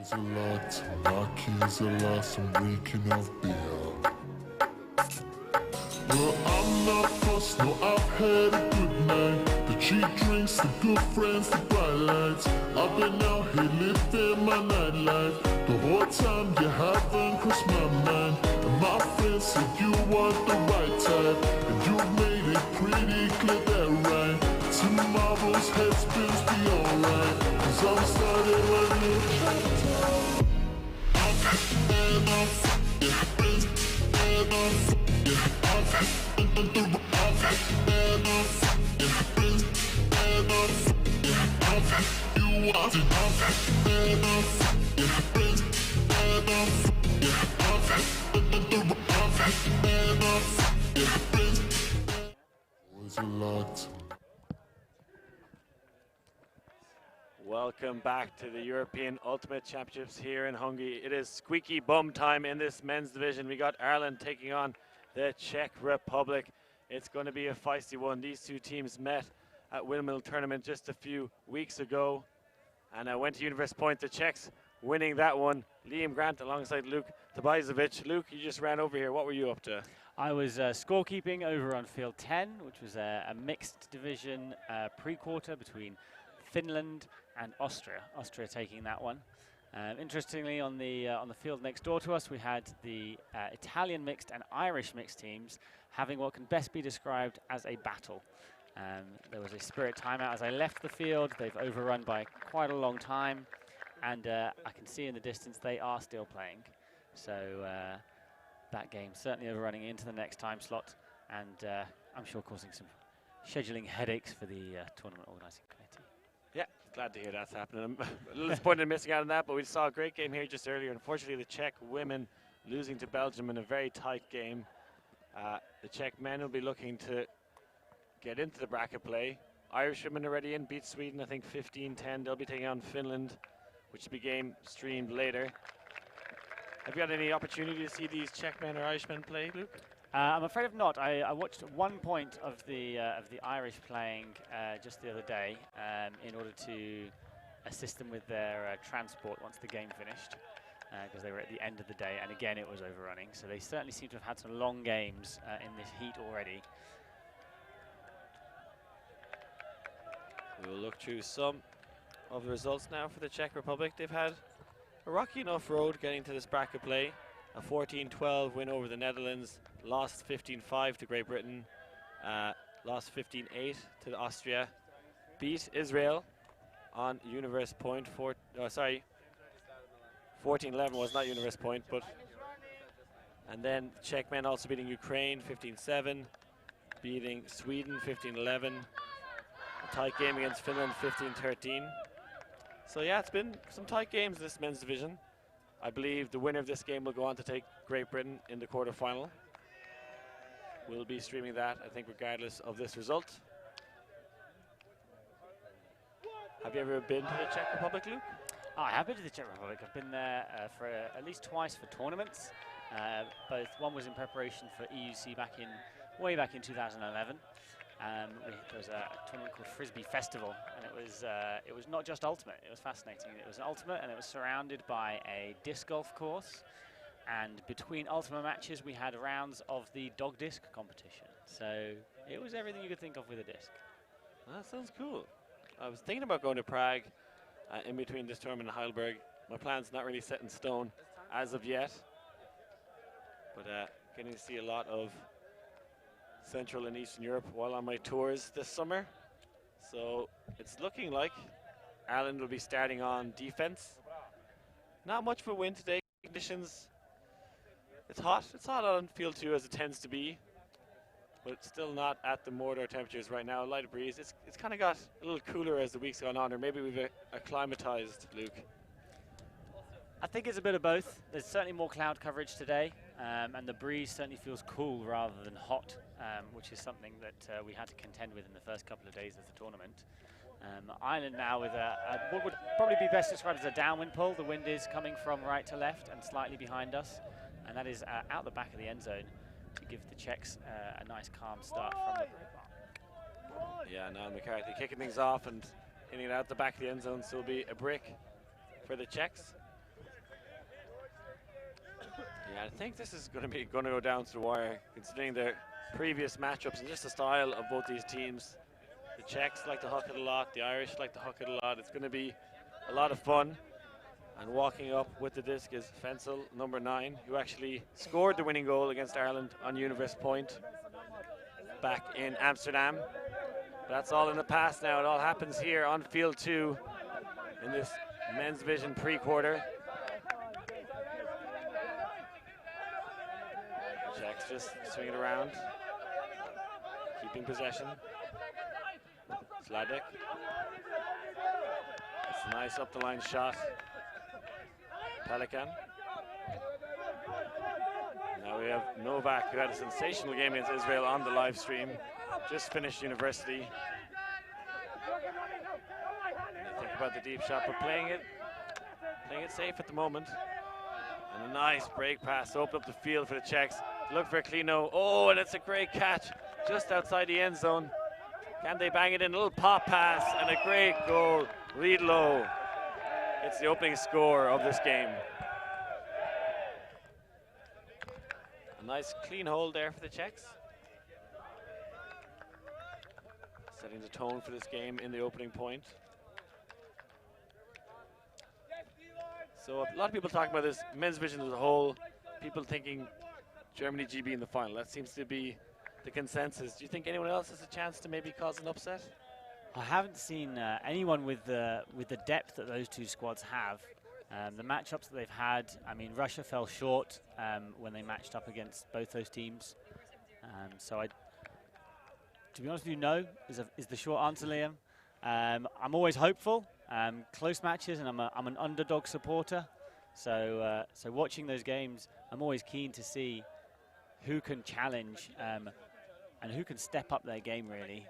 It's a lot, my keys are lost, I'm waking up beer. Well, I'm not fussed, no, I've had a good night. The cheap drinks, the good friends, the bright lights. I've been out here living my nightlife. The whole time you haven't crossed my mind. And my friends said you are the right type. And you made it pretty clear that right. Tomorrow's headspins be alright. Cause I'm starting a new chapter. I've had enough, yeah, enough. I've had enough, I've had you want it, I've had enough, enough, I've had enough, was a lot. Welcome back to the European Ultimate Championships here in Hungary. It is squeaky bum time in this men's division. We got Ireland taking on the Czech Republic. It's going to be a feisty one. These two teams met at Windmill Tournament just a few weeks ago and went to Universe Point. The Czechs winning that one. Liam Grant alongside Luke Tobizovic. Luke, you just ran over here. What were you up to? I was scorekeeping over on field 10, which was a mixed division pre-quarter between Finland and Austria. Austria taking that one. Interestingly, on the field next door to us, we had the Italian mixed and Irish mixed teams having what can best be described as a battle. There was a spirit timeout as I left the field. They've overrun by quite a long time, and I can see in the distance they are still playing. So that game certainly overrunning into the next time slot, and I'm sure causing some scheduling headaches for the tournament organising committee. Yeah, glad to hear that's happening. I'm a little disappointed in missing out on that, but we saw a great game here just earlier. Unfortunately, the Czech women losing to Belgium in a very tight game. The Czech men will be looking to get into the bracket play. Irish women already in, beat Sweden, I think 15-10. They'll be taking on Finland, which will be game streamed later. Have you had any opportunity to see these Czech men or Irish men play, Luke? I'm afraid of not. I watched 1 point of the Irish playing just the other day in order to assist them with their transport once the game finished, because they were at the end of the day, and again it was overrunning. So they certainly seem to have had some long games in this heat already. We will look through some of the results now for the Czech Republic. They've had a rocky enough road getting to this bracket play. A 14-12 win over the Netherlands, lost 15-5 to Great Britain, lost 15-8 to Austria, beat Israel on Universe Point. 14-11 was not Universe Point, but and then Czech men also beating Ukraine 15-7, beating Sweden 15-11, a tight game against Finland 15-13. So yeah, it's been some tight games in this men's division. I believe the winner of this game will go on to take Great Britain in the quarterfinal. We'll be streaming that, I think, regardless of this result. Have you ever been to the Czech Republic, Luke? Oh, I have been to the Czech Republic. I've been there for at least twice for tournaments. Both one was in preparation for EUC way back in 2011. There was a tournament called Frisbee Festival, and it was not just ultimate. It was fascinating. It was an ultimate, and it was surrounded by a disc golf course. And between ultimate matches, we had rounds of the dog disc competition. So it was everything you could think of with a disc. That sounds cool. I was thinking about going to Prague in between this tournament and Heidelberg. My plan's not really set in stone as of yet, but getting to see a lot of Central and Eastern Europe while on my tours this summer. So it's looking like Ireland will be starting on defense. Not much of a win today. Conditions, it's hot on field 2 as it tends to be, but it's still not at the Mordor temperatures right now. Light breeze. It's kind of got a little cooler as the week's gone on, or maybe we've acclimatized, Luke. I think it's a bit of both. There's certainly more cloud coverage today, and the breeze certainly feels cool rather than hot, which is something that we had to contend with in the first couple of days of the tournament. Ireland now with what would probably be best described as a downwind pull. The wind is coming from right to left and slightly behind us, and that is out the back of the end zone to give the Czechs a nice calm start from the break. Yeah, now McCarthy kicking things off and hitting it out the back of the end zone, so it'll be a break for the Czechs. Yeah, I think this is going to go down to the wire, considering the previous matchups and just the style of both these teams. The Czechs like to huck it a lot, the Irish like to huck it a lot. It's going to be a lot of fun. And walking up with the disc is Fensel, number 9, who actually scored the winning goal against Ireland on Universe Point back in Amsterdam. But that's all in the past now. It all happens here on field 2 in this men's division pre-quarter. Czechs just swing it around, keeping possession. Sladek. It's a nice up the line shot. Pelikan. Now we have Novak, who had a sensational game against Israel on the live stream. Just finished university. Think about the deep shot, but playing it safe at the moment. And a nice break pass to open up the field for the Czechs. Look for Klino. Oh, and it's a great catch just outside the end zone. Can they bang it in? A little pop pass and a great goal. Lead low. It's the opening score of this game. A nice clean hold there for the Czechs. Setting the tone for this game in the opening point. So a lot of people talking about this men's division as a whole. People thinking Germany GB in the final. That seems to be the consensus. Do you think anyone else has a chance to maybe cause an upset? I haven't seen anyone with the depth that those two squads have. The matchups that they've had, I mean, Russia fell short when they matched up against both those teams. So to be honest with you, no is the short answer, Liam. I'm always hopeful. Close matches, and I'm an underdog supporter. So watching those games, I'm always keen to see who can challenge and who can step up their game really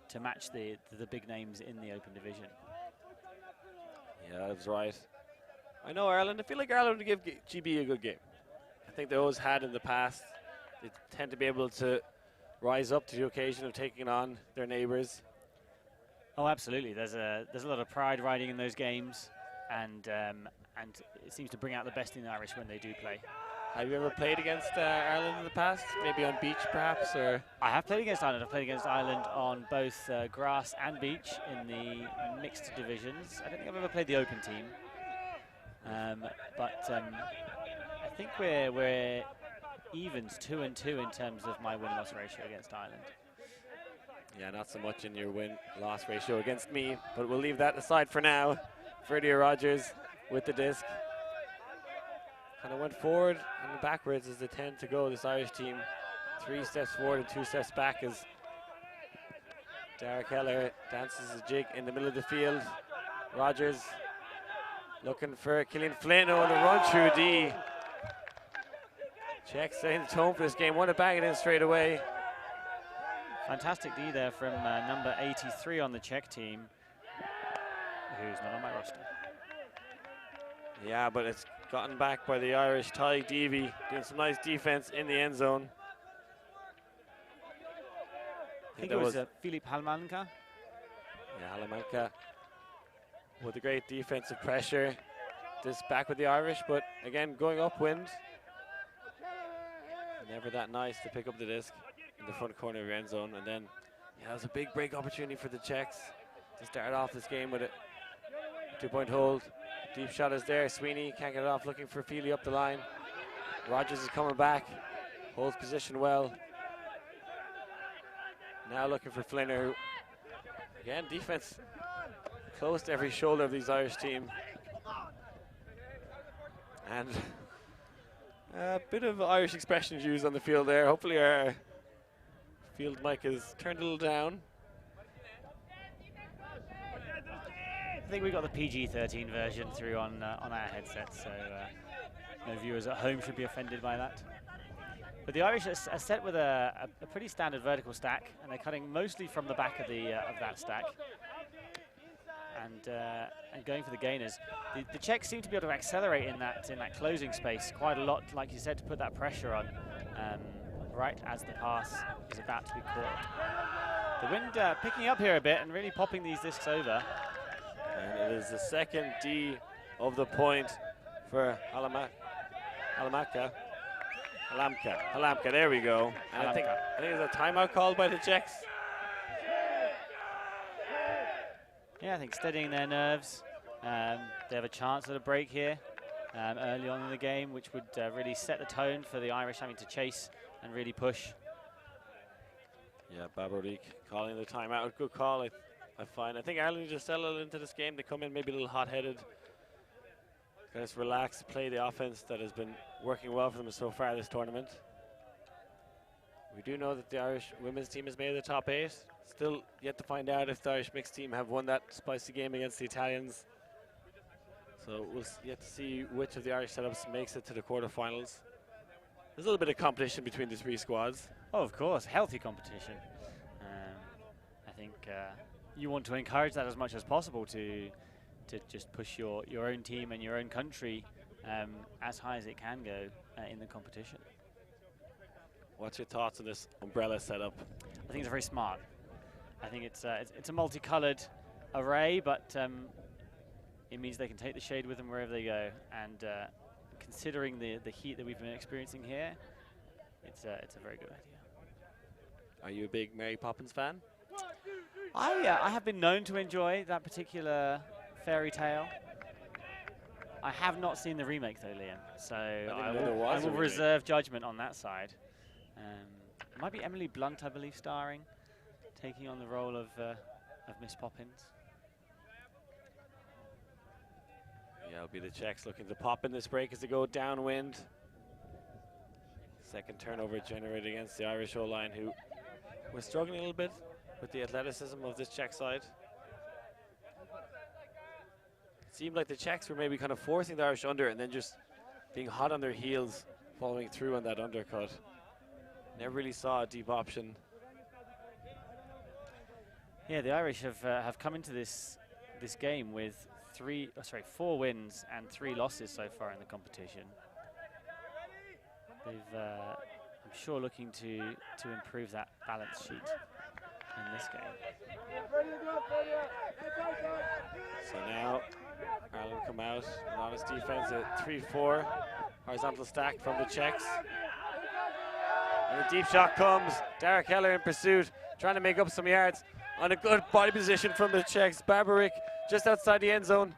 to match the big names in the open division. Yeah, that's right. I know Ireland. I feel like Ireland would give GB a good game. I think they always had in the past. They tend to be able to rise up to the occasion of taking on their neighbours. Oh, absolutely. There's a lot of pride riding in those games, and it seems to bring out the best in the Irish when they do play. Have you ever played against Ireland in the past? Maybe on beach, perhaps, or? I have played against Ireland. I've played against Ireland on both grass and beach in the mixed divisions. I don't think I've ever played the open team, but I think we're evens 2-2 in terms of my win-loss ratio against Ireland. Yeah, not so much in your win-loss ratio against me, but we'll leave that aside for now. Ferdia Rogers with the disc. Kind of went forward and backwards as they tend to go, this Irish team. 3 steps forward and 2 steps back as Dara Keller dances a jig in the middle of the field. Rogers looking for Killian Flynn on the run through D. Czech setting the tone for this game. Want to bang it in straight away. Fantastic D there from number 83 on the Czech team, who's not on my roster. Yeah, but it's gotten back by the Irish. Ty Deavy doing some nice defense in the end zone. I think it was Filip Halmanka. Yeah, Halmanka with a great defensive pressure. This back with the Irish, but again, going upwind. Never that nice to pick up the disc in the front corner of your end zone. And then, yeah, it was a big break opportunity for the Czechs to start off this game with a 2-point hold. Deep shot is there. Sweeney can't get it off, looking for Feely up the line. Rogers is coming back, holds position well. Now looking for Flinner, who, again, defense close to every shoulder of these Irish team. And a bit of Irish expressions used on the field there. Hopefully our field mic is turned a little down. I think we got the PG-13 version through on our headsets, so no viewers at home should be offended by that. But the Irish are set with a pretty standard vertical stack, and they're cutting mostly from the back of that stack, and going for the gainers. The Czechs seem to be able to accelerate in that closing space quite a lot, like you said, to put that pressure on right as the pass is about to be caught. The wind picking up here a bit and really popping these discs over. And it is the second D of the point for Halama. Halamka, there we go. And I think there's a timeout called by the Czechs. Yeah, I think steadying their nerves. They have a chance at a break here early on in the game, which would really set the tone for the Irish having to chase and really push. Yeah, Babarik calling the timeout. Good call, I find. I think Ireland just settled into this game. They come in maybe a little hot-headed. Just relax, play the offense that has been working well for them so far this tournament. We do know that the Irish women's team has made the top 8. Still yet to find out if the Irish mixed team have won that spicy game against the Italians. So we'll yet to see which of the Irish setups makes it to the quarterfinals. There's a little bit of competition between the 3 squads. Oh, of course, healthy competition. I think you want to encourage that as much as possible to just push your own team and your own country as high as it can go in the competition. What's your thoughts on this umbrella setup? I think it's very smart. I think it's a multicolored array, but it means they can take the shade with them wherever they go. And considering the heat that we've been experiencing here, it's a very good idea. Are you a big Mary Poppins fan? I have been known to enjoy that particular fairy tale. I have not seen the remake though, Liam, so I will reserve judgment on that side. It might be Emily Blunt, I believe, starring, taking on the role of Miss Poppins. Yeah, it'll be the Czechs looking to pop in this break as they go downwind. Second turnover generated against the Irish O-line, who was struggling a little bit with the athleticism of this Czech side. It seemed like the Czechs were maybe kind of forcing the Irish under and then just being hot on their heels, following through on that undercut. Never really saw a deep option. Yeah, the Irish have come into this game with 4 wins and 3 losses so far in the competition. They've, I'm sure, looking to improve that balance sheet in this game. So now Ireland come out, an honest defense at 3-4, horizontal stack from the Czechs. And the deep shot comes, Derek Heller in pursuit, trying to make up some yards on a good body position from the Czechs. Babarik just outside the end zone.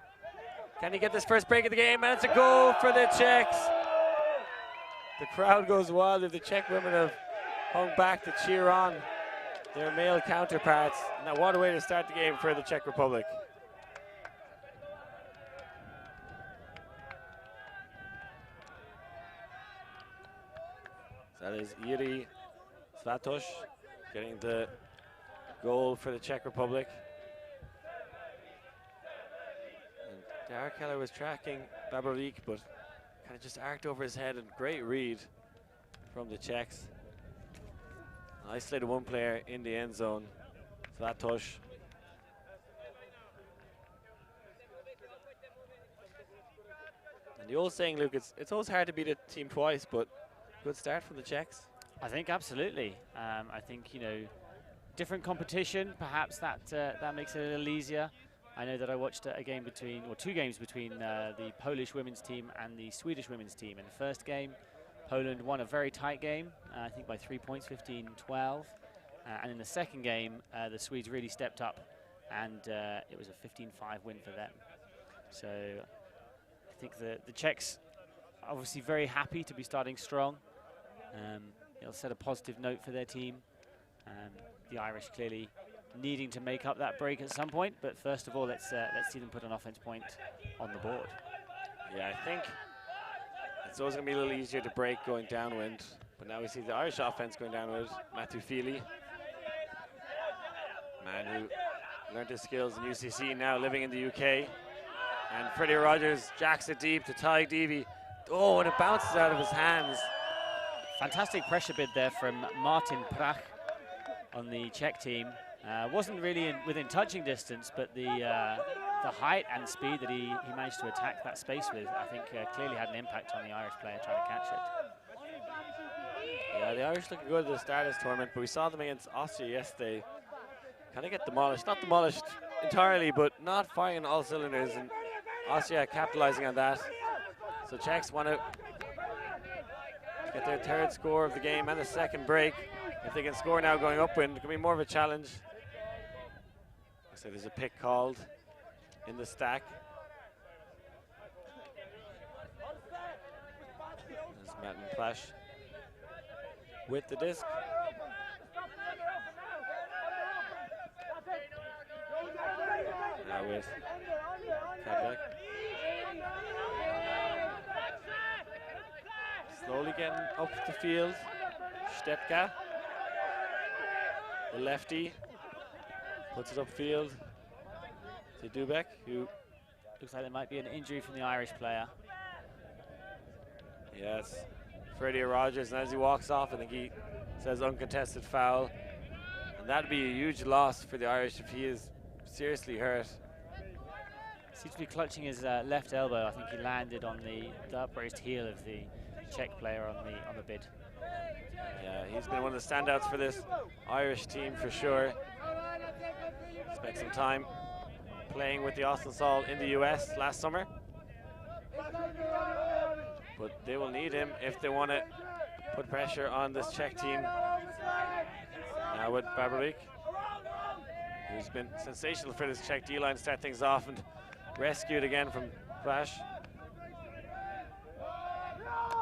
Can he get this first break of the game? And it's a goal for the Czechs. The crowd goes wild. The Czech women have hung back to cheer on their male counterparts. Now what a way to start the game for the Czech Republic. So that is Iri Svatoš getting the goal for the Czech Republic. And Derek Keller was tracking Babarik, but kind of just arced over his head, and great read from the Czechs. Isolated one player in the end zone, Svatoš. And the old saying, Luke, it's always hard to beat a team twice, but good start from the Czechs. I think absolutely. I think, you know, different competition, perhaps that makes it a little easier. I know that I watched a game between, or 2 games between the Polish women's team and the Swedish women's team. In the first game, Poland won a very tight game, I think by 3 points, 15-12. And in the second game, the Swedes really stepped up, and it was a 15-5 win for them. So I think the Czechs are obviously very happy to be starting strong. It'll set a positive note for their team. The Irish clearly needing to make up that break at some point, but first of all, let's see them put an offense point on the board. Yeah, I think it's always going to be a little easier to break going downwind, but now we see the Irish offense going downwind. Matthew Feely, man who learned his skills in UCC, now living in the UK. And Freddie Rogers jacks it deep to Ty Deavy. Oh, and it bounces out of his hands. Fantastic pressure bid there from Martin Prach on the Czech team. Wasn't really within touching distance, but the height and speed that he managed to attack that space with, I think clearly had an impact on the Irish player trying to catch it. Yeah, the Irish looking good at the start of this tournament, but we saw them against Austria yesterday. Kind of get demolished, not demolished entirely, but not firing on all cylinders, and Austria capitalizing on that. So Czechs want to Get their third score of the game and the second break. If they can score now going upwind, it can be more of a challenge. So there's a pick called in the stack. There's Matt and Flash with the disc. Now with Cadbeck. Slowly getting up the field. Stetka, the lefty, puts it upfield to Dubek, who looks like there might be an injury from the Irish player. Yes, Freddie Rogers, and as he walks off, I think he says uncontested foul. And that'd be a huge loss for the Irish if he is seriously hurt. Seems to be clutching his left elbow. I think he landed on the upraised heel of the Czech player on the bid. Yeah, he's been one of the standouts for this Irish team for sure. Spent some time playing with the Austin Saul in the US last summer. But they will need him if they want to put pressure on this Czech team. Now with Babrovic, who's been sensational for this Czech D-line to start things off, and rescued again from Flash.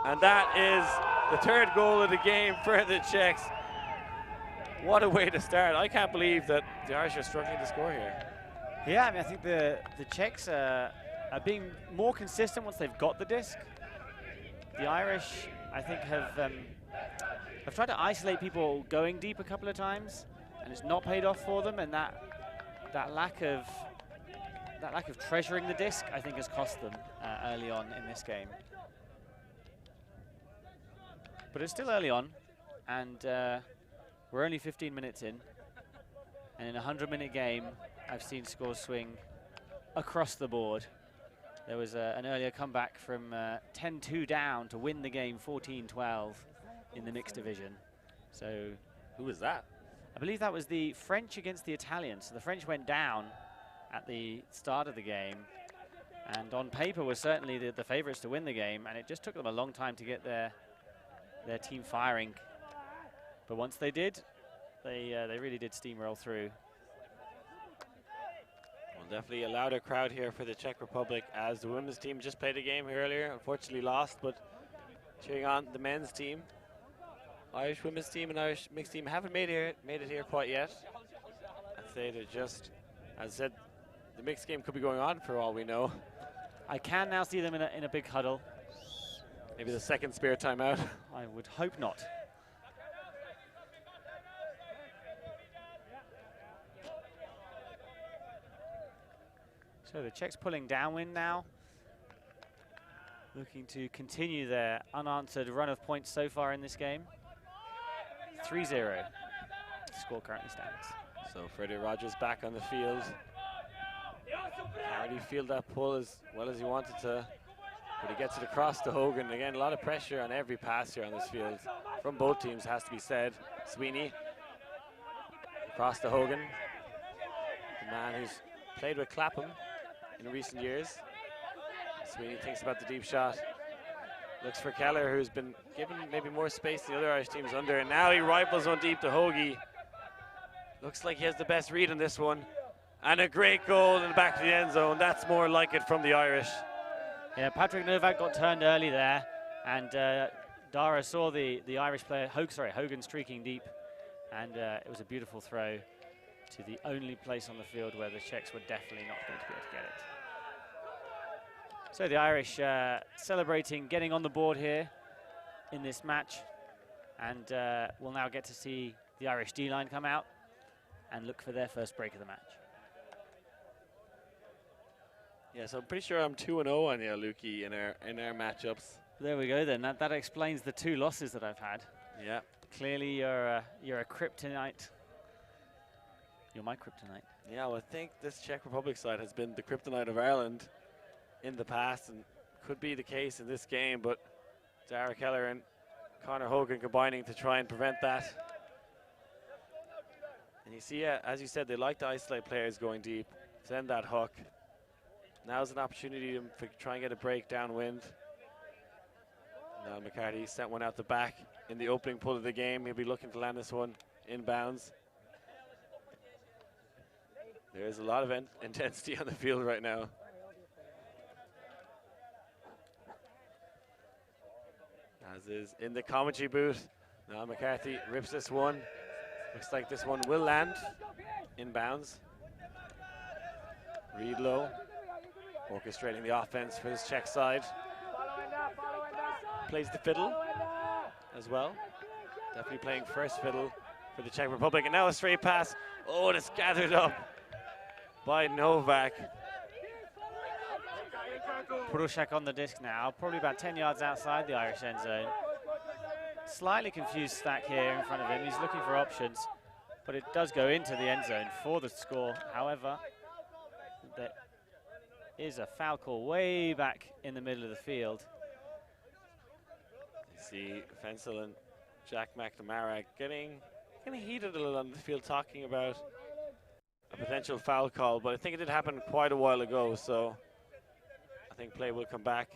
And that is the third goal of the game for the Czechs. What a way to start. I can't believe that the Irish are struggling to score here. Yeah, I mean, I think the Czechs are being more consistent once they've got the disc. The Irish, I think, have tried to isolate people going deep a couple of times, and it's not paid off for them, and that lack of treasuring the disc, I think, has cost them early on in this game. But it's still early on, and we're only 15 minutes in. And in a 100-minute game, I've seen scores swing across the board. There was an earlier comeback from 10-2 down to win the game 14-12 in the mixed division. So, who was that? I believe that was the French against the Italians. So the French went down at the start of the game, and on paper were certainly the favourites to win the game, and it just took them a long time to get their team firing. But once they did, they really did steamroll through. Well, definitely a louder crowd here for the Czech Republic, as the women's team just played a game earlier, unfortunately lost, but cheering on the men's team. Irish women's team and Irish mixed team haven't made it here quite yet. I'd say they're just, as I said, the mixed game could be going on for all we know. I can now see them in a big huddle. Maybe the second spare timeout. I would hope not. So the Czechs pulling downwind now, looking to continue their unanswered run of points so far in this game. 3-0, the score currently stands. So Freddie Rogers back on the field. Can't really field that pull as well as he wanted to, but he gets it across to Hogan. Again, a lot of pressure on every pass here on this field from both teams, has to be said. Sweeney across to Hogan, the man who's played with Clapham in recent years. Sweeney thinks about the deep shot. Looks for Keller, who's been given maybe more space than the other Irish teams under. And now he rifles one deep to Hoagie. Looks like he has the best read on this one. And a great goal in the back of the end zone. That's more like it from the Irish. Yeah, Patrick Novak got turned early there. And Dara saw the Irish player, Hogan streaking deep. And it was a beautiful throw to the only place on the field where the Czechs were definitely not going to be able to get it. So the Irish celebrating, getting on the board here in this match. And we'll now get to see the Irish D-line come out and look for their first break of the match. Yeah, so I'm pretty sure I'm 2-0 on you, Lukey, in our matchups. There we go then. That explains the 2 losses that I've had. Yeah. Clearly you're a kryptonite. You're my kryptonite. Yeah, well, I think this Czech Republic side has been the kryptonite of Ireland in the past, and could be the case in this game, but Dara Keller and Conor Hogan combining to try and prevent that. And you see, as you said, they like to isolate players going deep, send that hook. Now's an opportunity to try and get a break downwind. Now McCarthy sent one out the back in the opening pull of the game. He'll be looking to land this one inbounds. There is a lot of intensity on the field right now. As is in the commentary booth. Now McCarthy rips this one. Looks like this one will land inbounds. Reed low, orchestrating the offense for his Czech side. Plays the fiddle as well. Definitely playing first fiddle for the Czech Republic. And now a straight pass. Oh, and it's gathered up by Novak. Pruszak on the disc now, probably about 10 yards outside the Irish end zone. Slightly confused Stack here in front of him. He's looking for options, but it does go into the end zone for the score. However, there is a foul call way back in the middle of the field. You see Fensel and Jack McNamara getting heated a little on the field, talking about a potential foul call, but I think it did happen quite a while ago, so I think play will come back.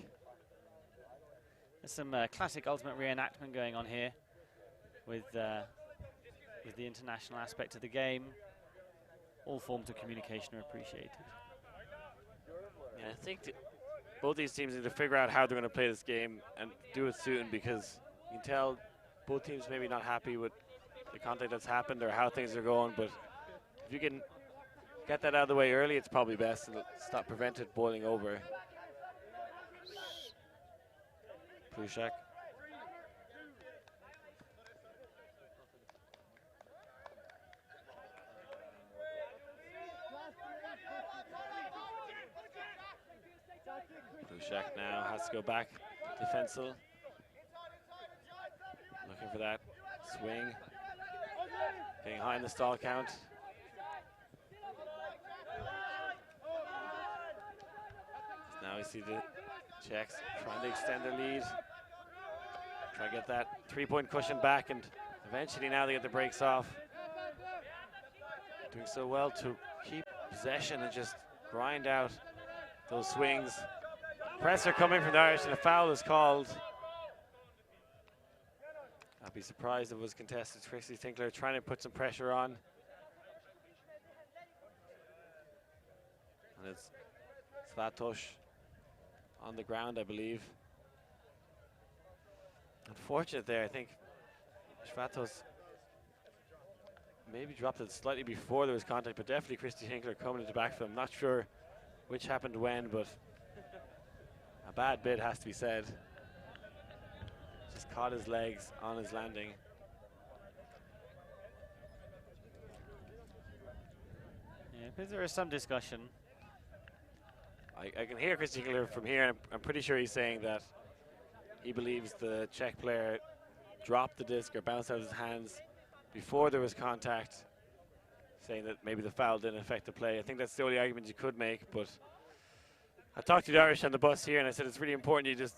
There's some classic ultimate reenactment going on here with the international aspect of the game. All forms of communication are appreciated. Yeah, I think both these teams need to figure out how they're going to play this game and do it soon, because you can tell both teams maybe not happy with the contact that's happened or how things are going, but if you can get that out of the way early, it's probably best and prevent it boiling over. Pruszak. Pruszak now has to go back to Fensel. Looking for that swing. Getting high in the stall count. Now we see the Czechs trying to extend their lead. Try to get that three-point cushion back, and eventually now they get the breaks off. Doing so well to keep possession and just grind out those swings. Pressure coming from the Irish, and a foul is called. I'd be surprised if it was contested. Christy Tinkler trying to put some pressure on. And it's Svatoš on the ground, I believe. Unfortunate there, I think Svatoš maybe dropped it slightly before there was contact, but definitely Christy Tinkler coming into backfield. I'm not sure which happened when, but a bad bit has to be said. Just caught his legs on his landing. Yeah, because there is some discussion. I can hear Christy Tinkler from here, and I'm pretty sure he's saying that he believes the Czech player dropped the disc or bounced out of his hands before there was contact, saying that maybe the foul didn't affect the play. I think that's the only argument you could make, but I talked to the Irish on the bus here, and I said it's really important you just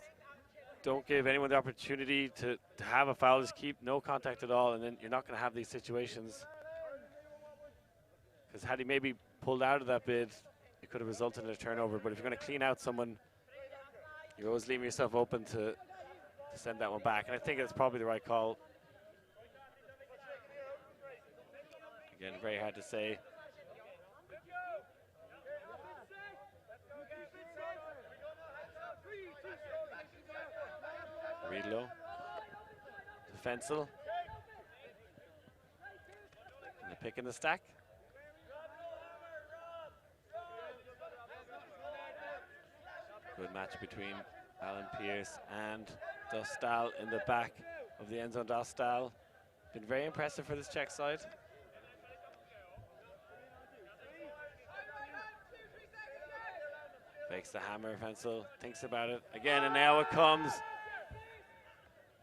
don't give anyone the opportunity to have a foul. Just keep no contact at all, and then you're not going to have these situations. Because had he maybe pulled out of that bid, it could have resulted in a turnover. But if you're going to clean out someone, you're always leaving yourself open to send that one back. And I think that's probably the right call. Again, very hard to say. Reedlow to Fensel. And the pick in the stack. Good match between Alan Pierce and Dostal in the back of the end zone. Dostal been very impressive for this Czech side. Fakes the hammer, Fensel thinks about it again, and now it comes.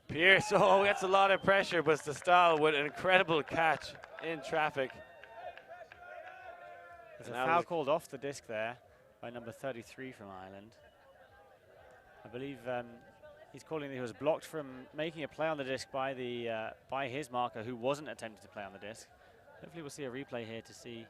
Pierce, oh, gets a lot of pressure, but Dostal with an incredible catch in traffic. There's a foul called off the disc there by number 33 from Ireland. I believe he's calling that he was blocked from making a play on the disc by by his marker, who wasn't attempting to play on the disc. Hopefully we'll see a replay here to see.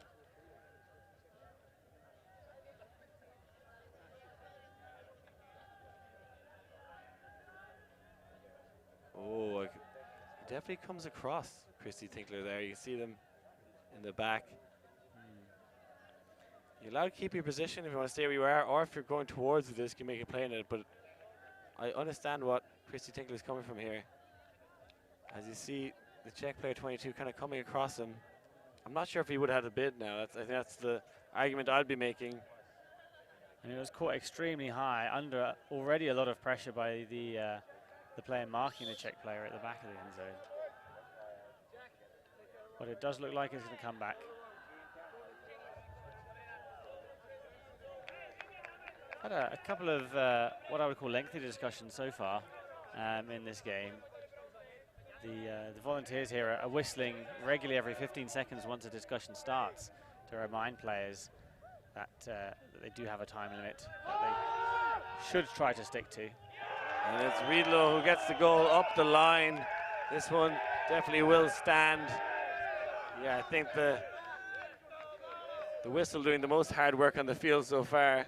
definitely comes across Christy Tinkler there. You see them in the back. You're allowed to keep your position if you want to stay where you are, or if you're going towards the disc, you make a play in it. But I understand what Christy Tinkler is coming from here. As you see the Czech player 22 kind of coming across him. I'm not sure if he would have had a bid now. I think that's the argument I'd be making. And it was caught extremely high, under already a lot of pressure by the player marking the Czech player at the back of the end zone. But it does look like it's going to come back. Had a couple of what I would call lengthy discussions so far in this game. The volunteers here are whistling regularly every 15 seconds once a discussion starts to remind players that they do have a time limit that they should try to stick to. And it's Riedlo who gets the goal up the line. This one definitely will stand. Yeah, I think the whistle doing the most hard work on the field so far.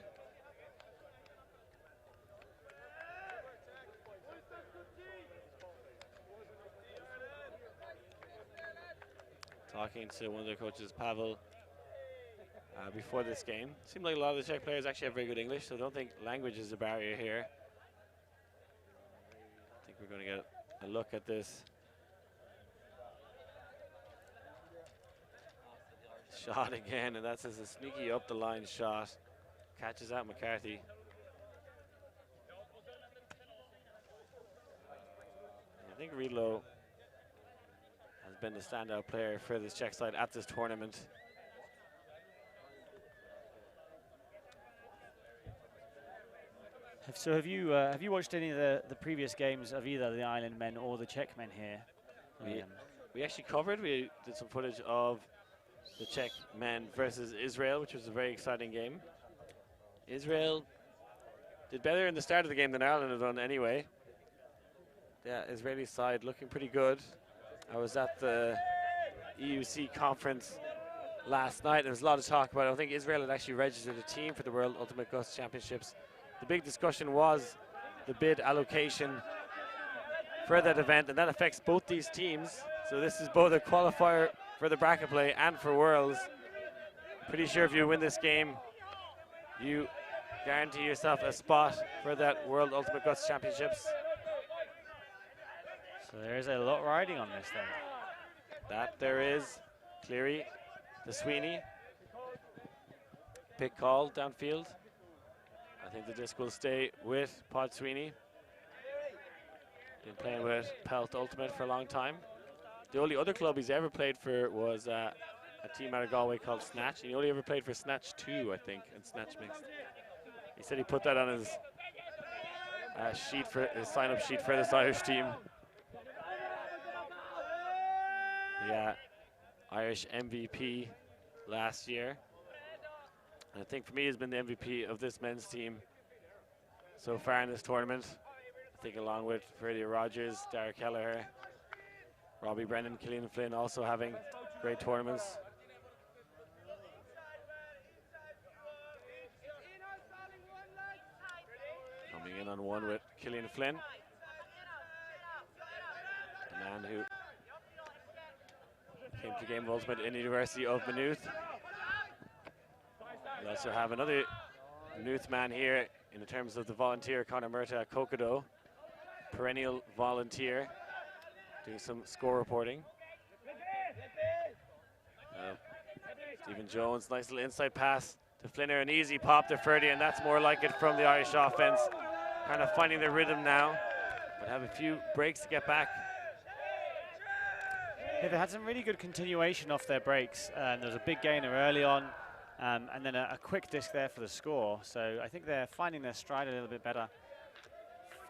Talking to one of their coaches, Pavel, before this game. Seemed like a lot of the Czech players actually have very good English, so I don't think language is a barrier here. I think we're going to get a look at this shot again, and that's just a sneaky up the line shot. Catches out McCarthy. I think Riedlo has been the standout player for this Czech side at this tournament. So have you watched any of the previous games of either the Ireland men or the Czech men here? We actually covered, we did some footage of the Czech men versus Israel, which was a very exciting game. Israel did better in the start of the game than Ireland had done anyway. The Israeli side looking pretty good. I was at the EUC conference last night. There was a lot of talk about it. I think Israel had actually registered a team for the World Ultimate Gust Championships. The big discussion was the bid allocation for that event, and that affects both these teams. So this is both a qualifier for the bracket play and for Worlds. Pretty sure if you win this game, you guarantee yourself a spot for that World Ultimate Gust Championships. So there is a lot riding on this then. That there is. Cleary to Sweeney. Pick call downfield. I think the disc will stay with Pod Sweeney. Been playing with Pelt Ultimate for a long time. The only other club he's ever played for was a team out of Galway called Snatch. He only ever played for Snatch 2, I think, and Snatch Mixed. He said he put that on his sheet for his sign-up sheet for this Irish team. Yeah, Irish MVP last year. And I think for me he's been the MVP of this men's team so far in this tournament. I think along with Freddie Rogers, Derek Kelleher, Robbie Brennan, Killian Flynn also having great tournaments. Coming in on one with Killian Flynn, the man who came to Game of Ultimate in the University of Maynooth. We also have another Maynooth man here in terms of the volunteer, Conor Murta Kokodo, perennial volunteer, doing some score reporting. Stephen Jones, nice little inside pass to Flinner, an easy pop to Ferdy, and that's more like it from the Irish offense. Kind of finding their rhythm now, but have a few breaks to get back. Yeah, they had some really good continuation off their breaks. There was a big gainer early on, and then a quick disc there for the score. So I think they're finding their stride a little bit better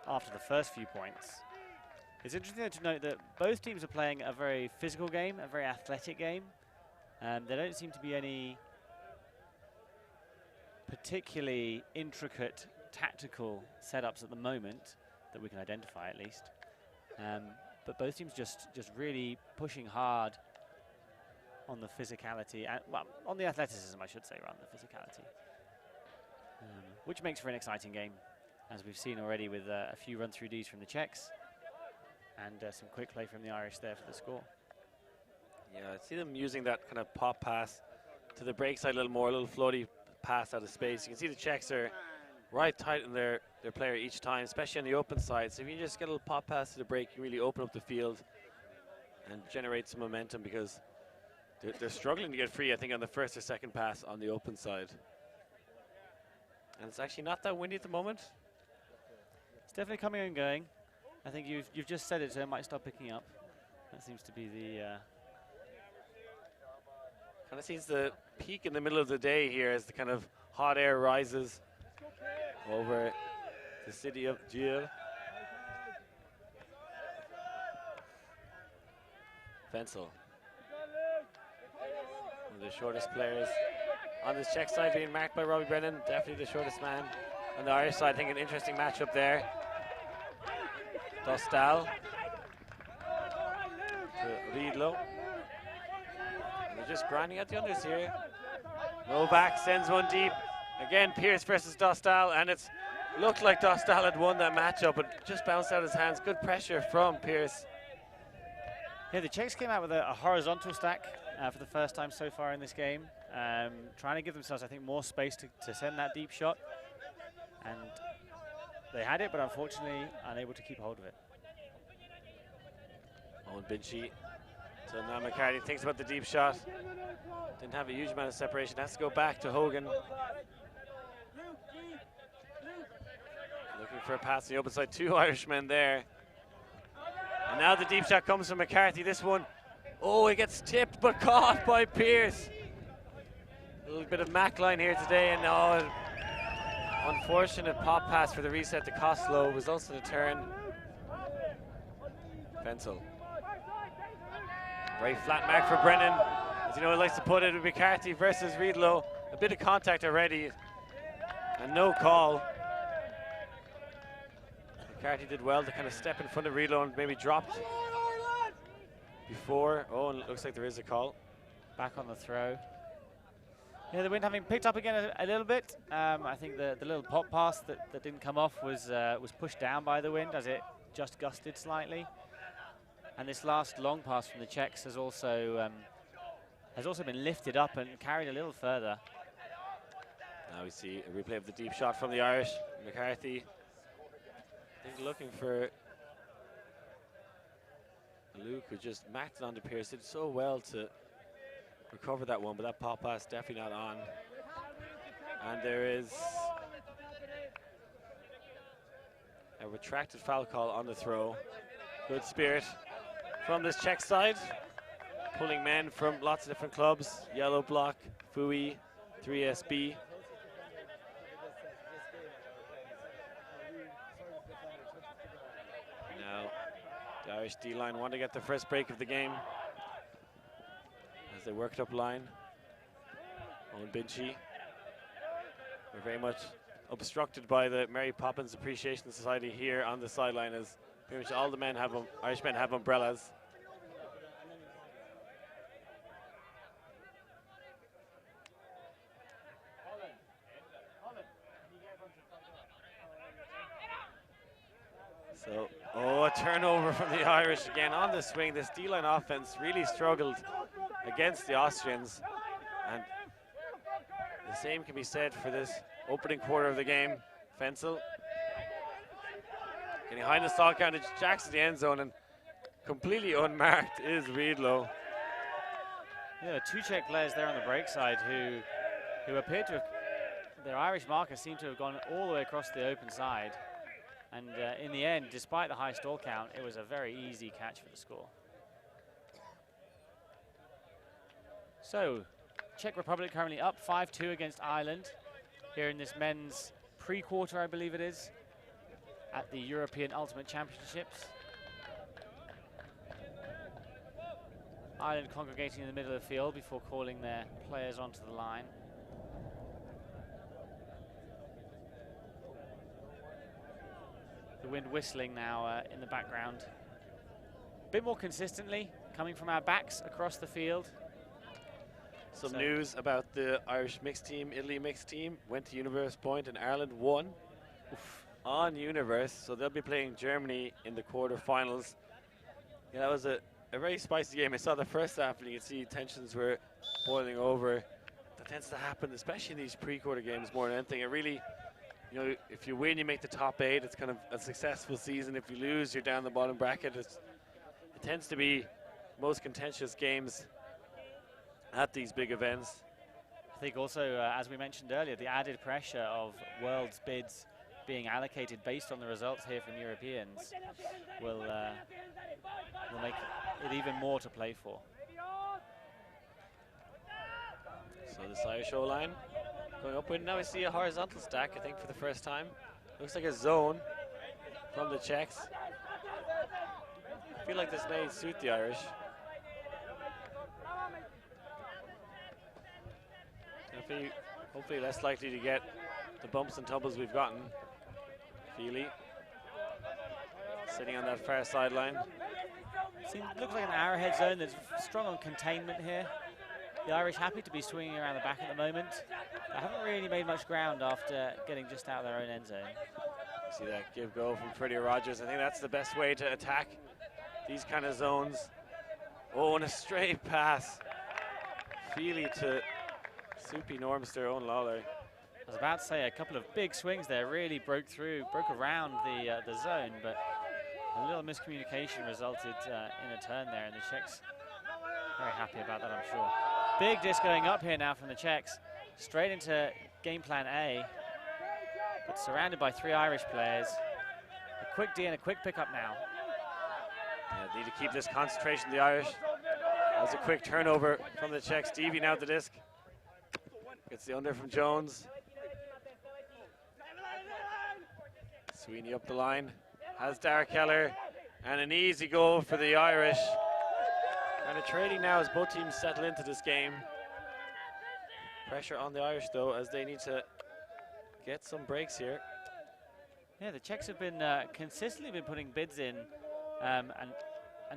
after the first few points. It's interesting to note that both teams are playing a very physical game, a very athletic game. There don't seem to be any particularly intricate tactical setups at the moment that we can identify at least. But both teams just really pushing hard on the physicality, and well, on the athleticism, I should say, rather than the physicality. Which makes for an exciting game, as we've seen already with a few run-through Ds from the Czechs. and some quick play from the Irish there for the score. Yeah, I see them using that kind of pop pass to the break side a little more, a little floaty pass out of space. You can see the Czechs are right tight in their player each time, especially on the open side. So if you just get a little pop pass to the break, you really open up the field and generate some momentum, because they're struggling to get free, I think, on the first or second pass on the open side. And it's actually not that windy at the moment. It's definitely coming and going. I think you've just said it, so it might stop picking up. That seems to be the... Kind of seems the peak in the middle of the day here as the kind of hot air rises over the city of Gil. Fensel, one of the shortest players on this Czech side, being marked by Robbie Brennan, definitely the shortest man. On the Irish side, I think an interesting matchup there. Dostal to Riedlo. They're just grinding at the unders here. Novak sends one deep. Again, Pierce versus Dostal, and it's looked like Dostal had won that matchup, but just bounced out of his hands. Good pressure from Pierce. Yeah, the Czechs came out with a horizontal stack for the first time so far in this game, trying to give themselves, I think, more space to send that deep shot. And they had it, but unfortunately unable to keep hold of it. Owen Binchy. So now McCarthy thinks about the deep shot. Didn't have a huge amount of separation. Has to go back to Hogan. Looking for a pass in the open side. Two Irishmen there. And now the deep shot comes from McCarthy. This one, oh, it gets tipped but caught by Pierce. A little bit of Mac line here today, and oh, unfortunate pop pass for the reset to Costello, results in a turn. Fensel. Very flat mark for Brennan. As you know, he likes to put it with McCarthy versus Riedlo. A bit of contact already, and no call. McCarthy did well to kind of step in front of Riedlo and maybe dropped before. Oh, and it looks like there is a call. Back on the throw. Yeah, the wind having picked up again a little bit. I think the little pop pass that didn't come off was pushed down by the wind as it just gusted slightly. And this last long pass from the Czechs has also been lifted up and carried a little further. Now we see a replay of the deep shot from the Irish. McCarthy, I think, looking for Luke, who just maxed it onto Pierce. Did so well to recover that one, but that pop pass definitely not on. And there is a retracted foul call on the throw. Good spirit from this Czech side, pulling men from lots of different clubs. Yellow Block, Fui, 3SB. Now the Irish D-line want to get the first break of the game as they worked up line. Owen Binchy. We're very much obstructed by the Mary Poppins Appreciation Society here on the sideline, as pretty much all the men have Irish men have umbrellas. So, oh, a turnover from the Irish again on the swing. This D-line offense really struggled against the Austrians, and the same can be said for this opening quarter of the game. Fensel getting behind the stall count, jacks to the end zone, and completely unmarked is Riedlo. Yeah, two Czech players there on the break side who appeared to have, their Irish markers seem to have gone all the way across the open side. And in the end, despite the high stall count, it was a very easy catch for the score. So, Czech Republic currently up 5-2 against Ireland here in this men's pre-quarter, I believe it is, at the European Ultimate Championships. Ireland congregating in the middle of the field before calling their players onto the line. The wind whistling now in the background. A bit more consistently coming from our backs across the field. Some news about the Irish mixed team, Italy mixed team, went to Universe Point and Ireland won on Universe. So they'll be playing Germany in the quarterfinals. Yeah, that was a very spicy game. I saw the first half, and you could see tensions were boiling over. That tends to happen, especially in these pre-quarter games more than anything. It really, you know, if you win, you make the top 8. It's kind of a successful season. If you lose, you're down the bottom bracket. It tends to be most contentious games at these big events. I think also, as we mentioned earlier, the added pressure of Worlds bids being allocated based on the results here from Europeans will make it even more to play for. So this Irish O-line going upwind. Now we see a horizontal stack, I think, for the first time. Looks like a zone from the Czechs. I feel like this may suit the Irish. Hopefully less likely to get the bumps and tumbles we've gotten. Feely sitting on that far sideline. Looks like an arrowhead zone that's strong on containment here. The Irish happy to be swinging around the back at the moment. They haven't really made much ground after getting just out of their own end zone. See that give go from Freddie Rogers. I think that's the best way to attack these kind of zones. Oh, and a straight pass. Feely to Soupy Normster, Owen Lawler. I was about to say a couple of big swings there really broke around the zone, but a little miscommunication resulted in a turn there, and the Czechs very happy about that, I'm sure. Big disc going up here now from the Czechs, straight into game plan A, but surrounded by 3 Irish players. A quick D and a quick pickup now. Yeah, need to keep this concentration, the Irish. That was a quick turnover from the Czechs. Stevie now at the disc. Gets the under from Jones. Sweeney up the line. Has Darragh Keller. And an easy goal for the Irish. Kind of trading now as both teams settle into this game. Pressure on the Irish, though, as they need to get some breaks here. Yeah, the Czechs have been consistently been putting bids in and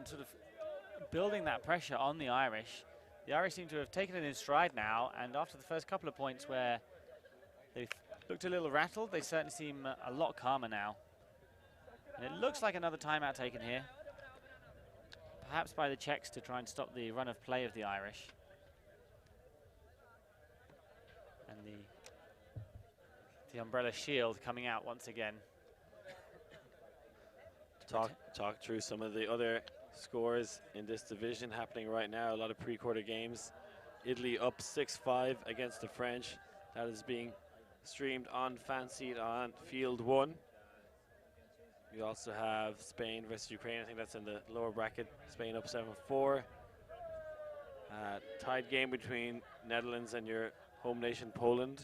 sort of building that pressure on the Irish. The Irish seem to have taken it in stride now, and after the first couple of points where they've looked a little rattled, they certainly seem a lot calmer now. And it looks like another timeout taken here, perhaps by the Czechs to try and stop the run of play of the Irish. And the umbrella shield coming out once again. Talk through some of the other scores in this division happening right now. A lot of pre-quarter games. Italy up 6-5 against the French. That is being streamed on Fanseed on Field 1. We also have Spain versus Ukraine. I think that's in the lower bracket. Spain up 7-4. Tied game between Netherlands and your home nation Poland,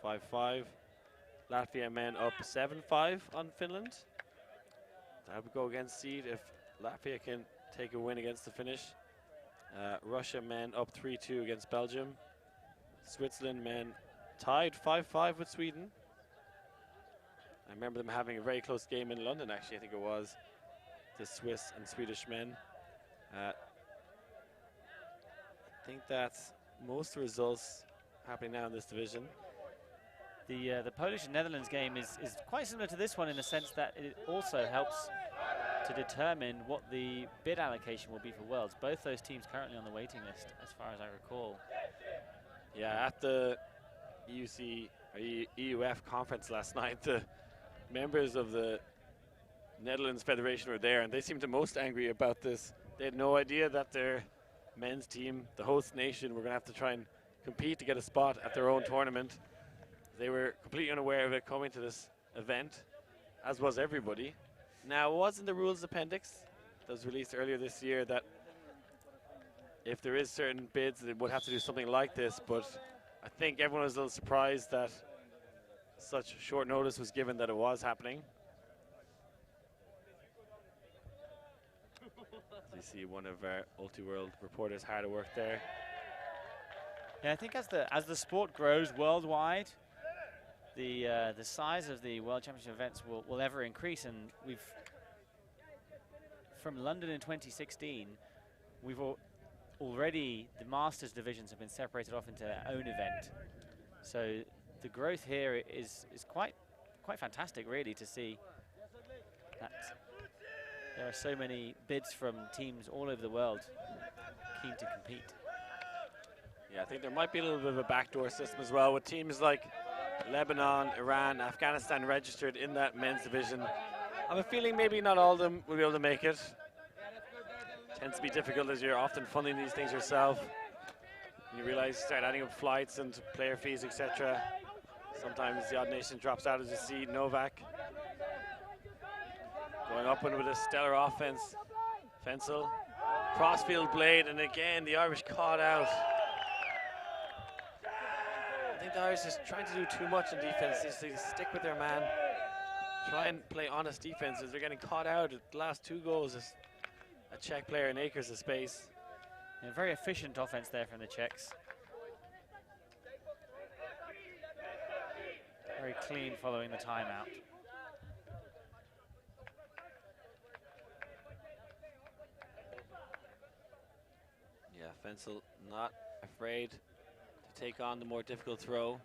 5-5. Latvia men up 7-5 on Finland. That would go against seed if Latvia can take a win against the Finnish. Russia men up 3-2 against Belgium. Switzerland men tied 5-5 with Sweden. I remember them having a very close game in London, actually, I think it was. The Swiss and Swedish men. I think that's most results happening now in this division. The Polish and Netherlands game is quite similar to this one in the sense that it also helps to determine what the bid allocation will be for Worlds. Both those teams currently on the waiting list, as far as I recall. Yeah, at the EUC or EUF conference last night, the members of the Netherlands Federation were there, and they seemed the most angry about this. They had no idea that their men's team, the host nation, were going to have to try and compete to get a spot at their own tournament. They were completely unaware of it coming to this event, as was everybody. Now, it was in the rules appendix that was released earlier this year that if there is certain bids, they would have to do something like this, but I think everyone was a little surprised that such short notice was given that it was happening. As you see one of our Ulti-World reporters hard at work there. Yeah, I think as the sport grows worldwide, the size of the World Championship events will ever increase, and we've from London in 2016, we've already the Masters divisions have been separated off into their own event. So the growth here is quite fantastic, really, to see that there are so many bids from teams all over the world keen to compete. Yeah, I think there might be a little bit of a backdoor system as well with teams like Lebanon, Iran, Afghanistan registered in that men's division. I have a feeling maybe not all of them will be able to make it. Tends to be difficult as you're often funding these things yourself. You realize you start adding up flights and player fees, etc. Sometimes the odd nation drops out, as you see Novak going up with a stellar offense. Fensel, crossfield blade, and again the Irish caught out. I think the Irish is trying to do too much in defense. They stick with their man, try and play honest defenses. They're getting caught out. The last 2 goals is a Czech player in acres of space. A very efficient offense there from the Czechs. Very clean following the timeout. Yeah, Fensel not afraid to take on the more difficult throw.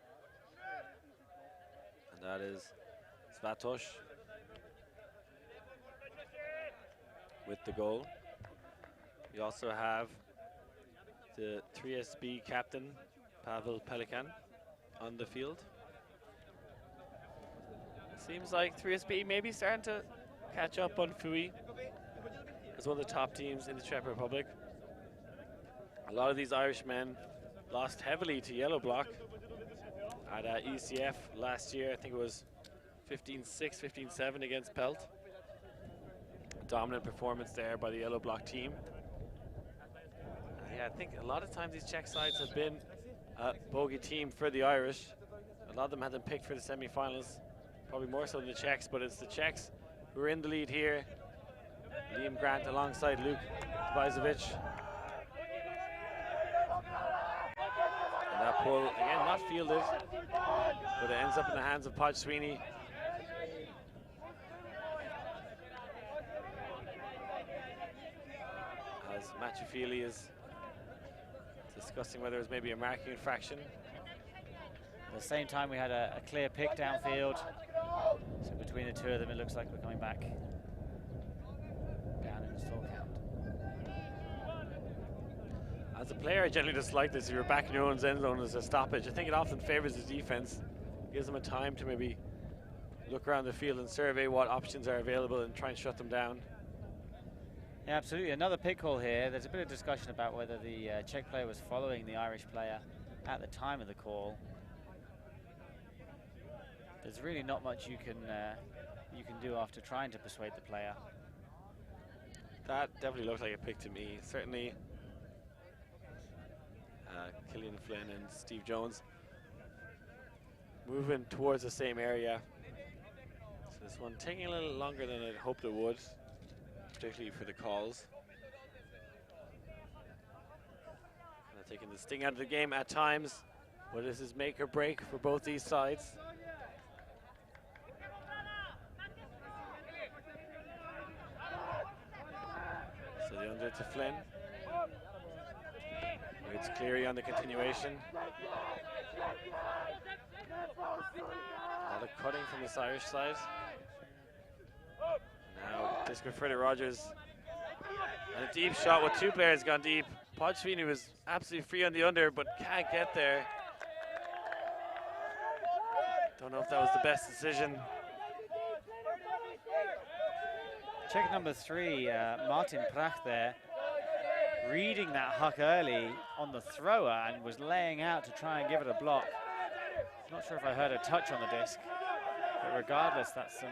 And that is Svatoš with the goal. We also have the 3SB captain, Pavel Pelikan, on the field. Seems like 3SB maybe starting to catch up on Fui as one of the top teams in the Czech Republic. A lot of these Irish men lost heavily to Yellow Block at ECF last year. I think it was 15-6, 15-7 against Pelt. Dominant performance there by the Yellow Block team. Yeah, I think a lot of times these Czech sides have been a bogey team for the Irish. A lot of them had them picked for the semi-finals, probably more so than the Czechs, but it's the Czechs who are in the lead here. Liam Grant alongside Luke Dvajzovic. And that pull, again, not fielded, but it ends up in the hands of Podge Sweeney. As Matthew Feely is discussing whether it was maybe a marking infraction. At the same time, we had a clear pick downfield. So between the two of them, it looks like we're coming back down in the full count. As a player, I generally dislike this. If you're back in your own end zone as a stoppage, I think it often favors the defense. Gives them a time to maybe look around the field and survey what options are available and try and shut them down. Yeah, absolutely. Another pick call here. There's a bit of discussion about whether the Czech player was following the Irish player at the time of the call. There's really not much you can do after trying to persuade the player. That definitely looked like a pick to me. Certainly, Killian Flynn and Steve Jones moving towards the same area. So this one taking a little longer than I'd hoped it would, particularly for the calls. Taking the sting out of the game at times, but this is make or break for both these sides. So the under to Flynn. It's Cleary on the continuation. A lot of cutting from this Irish side. Now this good Freddie Rogers. And a deep shot with 2 players gone deep. Podge Sweeney was absolutely free on the under, but can't get there. Don't know if that was the best decision. Check number 3, Martin Prach there, reading that huck early on the thrower and was laying out to try and give it a block. Not sure if I heard a touch on the disc, but regardless, that's some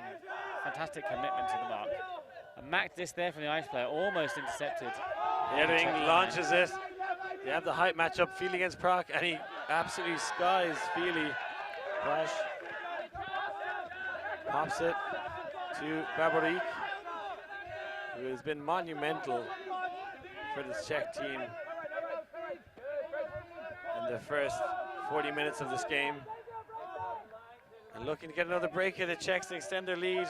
fantastic commitment to the mark. A Mac disc there from the Irish player, almost intercepted. Heading launches it. They have the height matchup, Feely against Proc, and he absolutely skies Feely. Flash. Pops it to Baborik, who has been monumental for this Czech team in the first 40 minutes of this game. And looking to get another break here, the Czechs extend their lead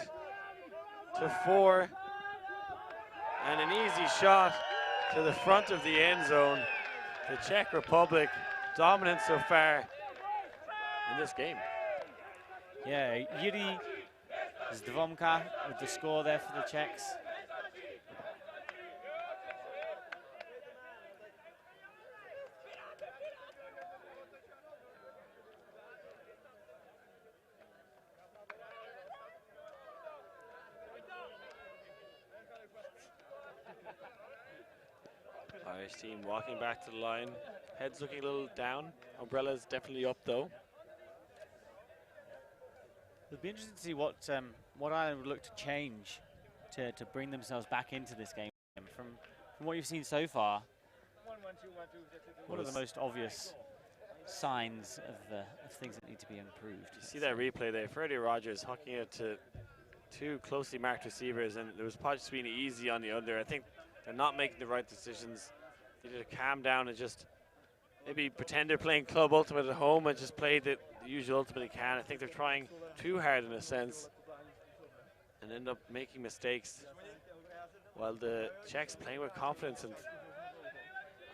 to 4. And an easy shot to the front of the end zone. The Czech Republic dominant so far in this game. Yeah, Yuri Zdvomka with the score there for the Czechs. Irish team walking back to the line. Heads looking a little down. Umbrella's definitely up though. It'll be interesting to see what Ireland would look to change to bring themselves back into this game. From what you've seen so far, what are the most obvious signs of things that need to be improved? You see that replay there, Freddie Rogers hooking it to two closely marked receivers, and there was Podge Sweeney easy on the under. I think they're not making the right decisions. They need to calm down and just maybe pretend they're playing Club Ultimate at home and just play the usual Ultimate they can. I think they're trying too hard in a sense and end up making mistakes, while the Czechs playing with confidence. And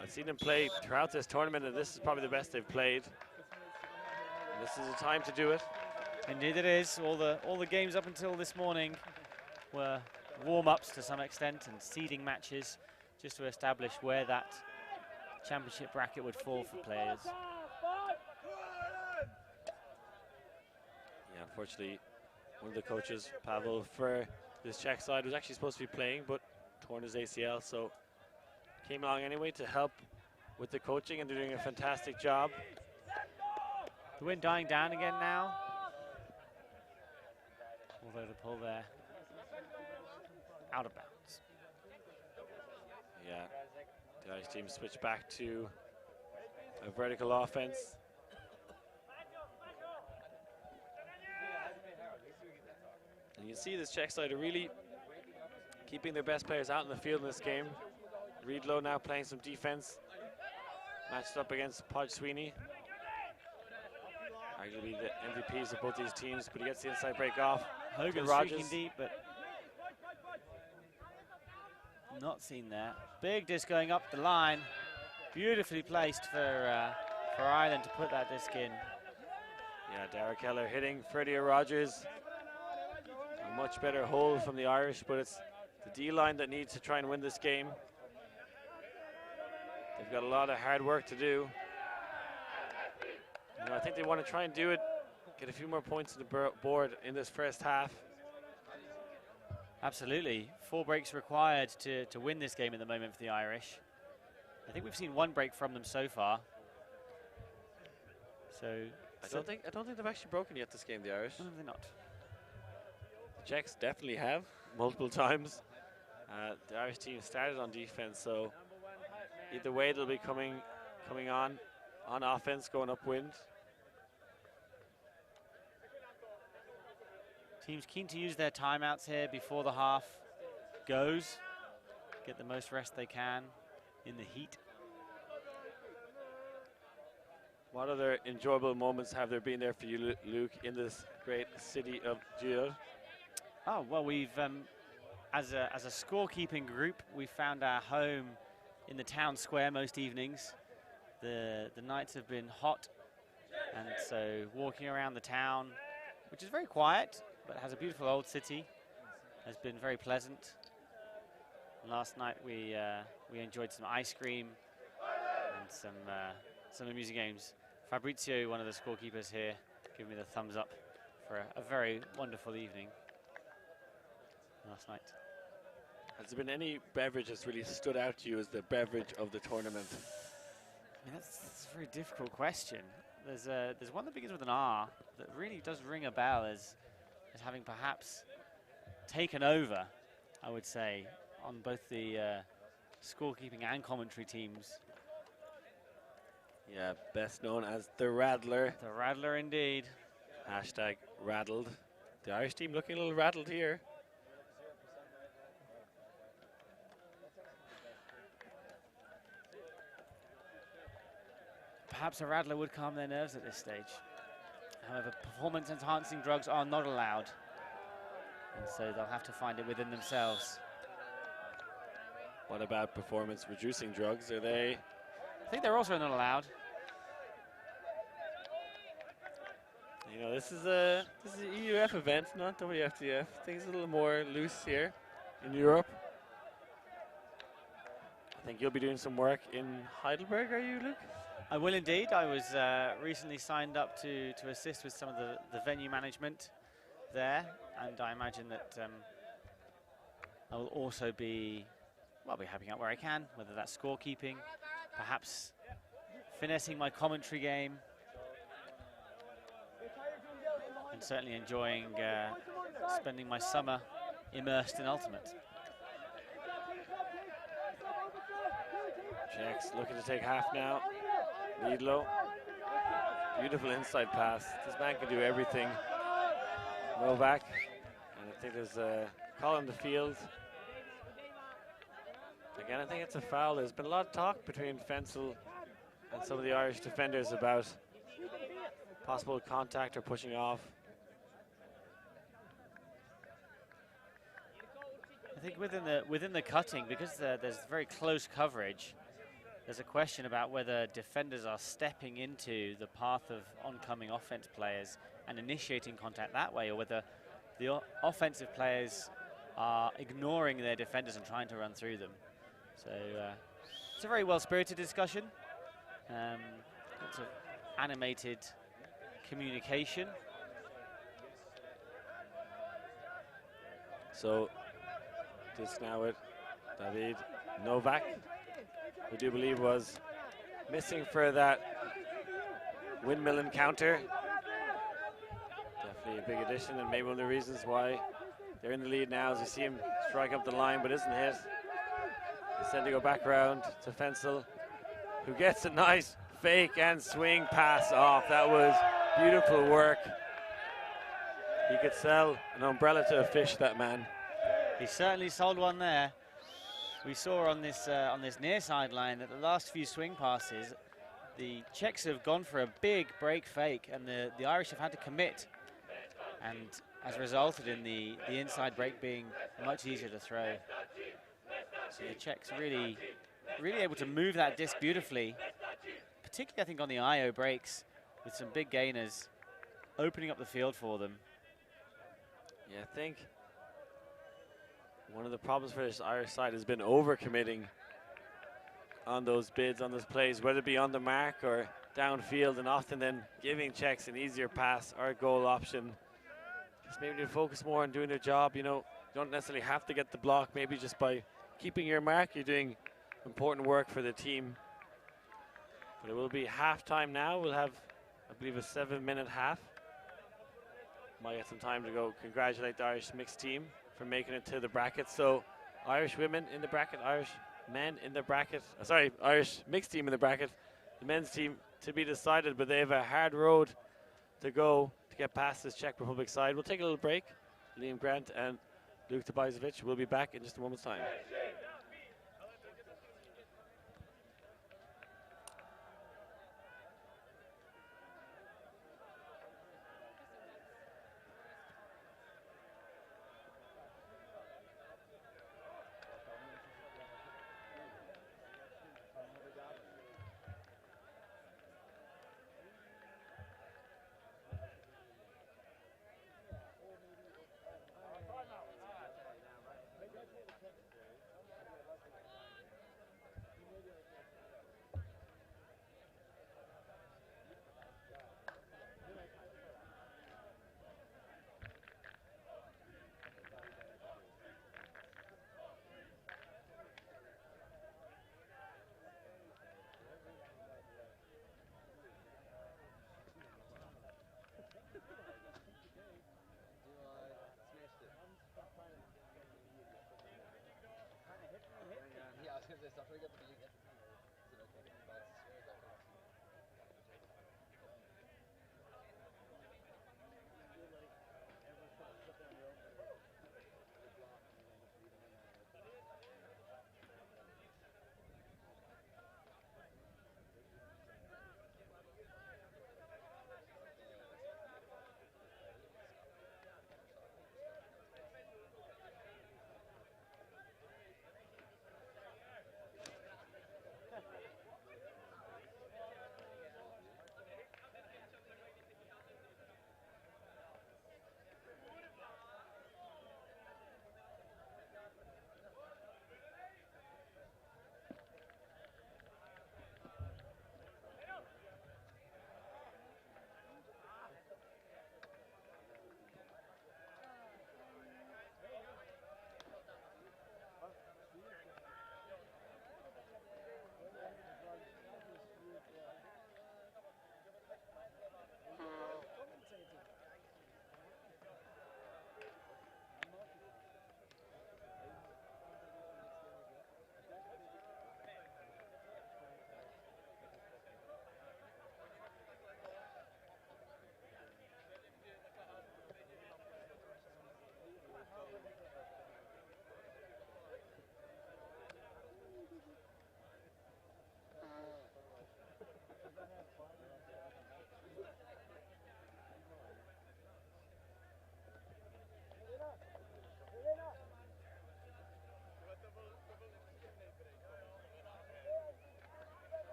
I've seen them play throughout this tournament, and this is probably the best they've played. And this is the time to do it. Indeed it is. All the games up until this morning were warm-ups to some extent and seeding matches just to establish where that championship bracket would fall for players. Yeah, unfortunately, one of the coaches, Pavel, for this Czech side was actually supposed to be playing, but torn his ACL, so came along anyway to help with the coaching, and they're doing a fantastic job. The wind dying down again now. Although the pull there, out of bounds. Yeah, the Irish team switched back to a vertical offense. And you see this Czech side are really keeping their best players out in the field in this game. Reedlow now playing some defense, matched up against Podge Sweeney. Arguably the MVPs of both these teams, but he gets the inside break off. Hogan streaking deep, but not seen there. Big disc going up the line. Beautifully placed for Ireland to put that disc in. Yeah, Dara Keller hitting Freddie Rogers. A much better hold from the Irish, but it's the D-line that needs to try and win this game. They've got a lot of hard work to do. You know, I think they want to try and do it, get a few more points on the board in this first half. Absolutely. 4 breaks required to win this game at the moment for the Irish. I think we've seen 1 break from them so far. So I don't think they've actually broken yet this game, the Irish. no, they're not. The Czechs definitely have multiple times. The Irish team started on defense, so either way they'll be coming on offense, going upwind. Teams keen to use their timeouts here before the half goes. Get the most rest they can in the heat. What other enjoyable moments have there been there for you, Luke, in this great city of Győr? Oh, well, we've, as a scorekeeping group, we found our home in the town square most evenings. The nights have been hot, and so walking around the town, which is very quiet, but has a beautiful old city, has been very pleasant. Last night we enjoyed some ice cream and some amusing games. Fabrizio, one of the scorekeepers here, giving me the thumbs up for a very wonderful evening last night. Has there been any beverage that's really stood out to you as the beverage of the tournament? I mean, that's a very difficult question. There's one that begins with an R that really does ring a bell as having perhaps taken over, I would say, on both the scorekeeping and commentary teams. Yeah, best known as the Rattler. The Rattler indeed. Hashtag rattled. The Irish team looking a little rattled here. Perhaps a Rattler would calm their nerves at this stage. However, performance-enhancing drugs are not allowed, and so they'll have to find it within themselves. What about performance-reducing drugs? Are they? I think they're also not allowed. You know, this is an EUF event, not WFDF. Things are a little more loose here in Europe. I think you'll be doing some work in Heidelberg, are you, Luke? I will indeed. I was recently signed up to assist with some of the venue management there, and I imagine that I will also be well, be helping out where I can, whether that's scorekeeping, perhaps finessing my commentary game, and certainly enjoying spending my summer immersed in Ultimate. Czechs looking to take half now. Needlow. Beautiful inside pass. This man can do everything. Novak. And I think there's a call on the field. Again, I think it's a foul. There's been a lot of talk between Fensel and some of the Irish defenders about possible contact or pushing off. I think within the cutting, because there's very close coverage, there's a question about whether defenders are stepping into the path of oncoming offense players and initiating contact that way, or whether the offensive players are ignoring their defenders and trying to run through them. So it's a very well-spirited discussion. Lots of animated communication. So this now with David Novak, who do believe was missing for that windmill encounter. Definitely a big addition, and maybe one of the reasons why they're in the lead now is you see him strike up the line but isn't hit. Instead to go back around to Fensel, who gets a nice fake and swing pass off. That was beautiful work. He could sell an umbrella to a fish, that man. He certainly sold one there. We saw on this near sideline that the last few swing passes, the Czechs have gone for a big break fake, and the Irish have had to commit, and has resulted in the inside break being much easier to throw. So the Czechs really able to move that disc beautifully, particularly I think on the IO breaks with some big gainers opening up the field for them. Yeah, I think one of the problems for this Irish side has been overcommitting on those bids, on those plays, whether it be on the mark or downfield, and often then giving Czechs an easier pass or a goal option. Just maybe to focus more on doing their job. You know, you don't necessarily have to get the block. Maybe just by keeping your mark, you're doing important work for the team. But it will be halftime now. We'll have, I believe, a 7-minute half. Might get some time to go congratulate the Irish mixed team for making it to the bracket. So Irish women in the bracket, Irish men in the bracket. Sorry, Irish mixed team in the bracket. The men's team to be decided, but they have a hard road to go to get past this Czech Republic side. We'll take a little break. Liam Grant and Luke Tobiasevich will be back in just a moment's time.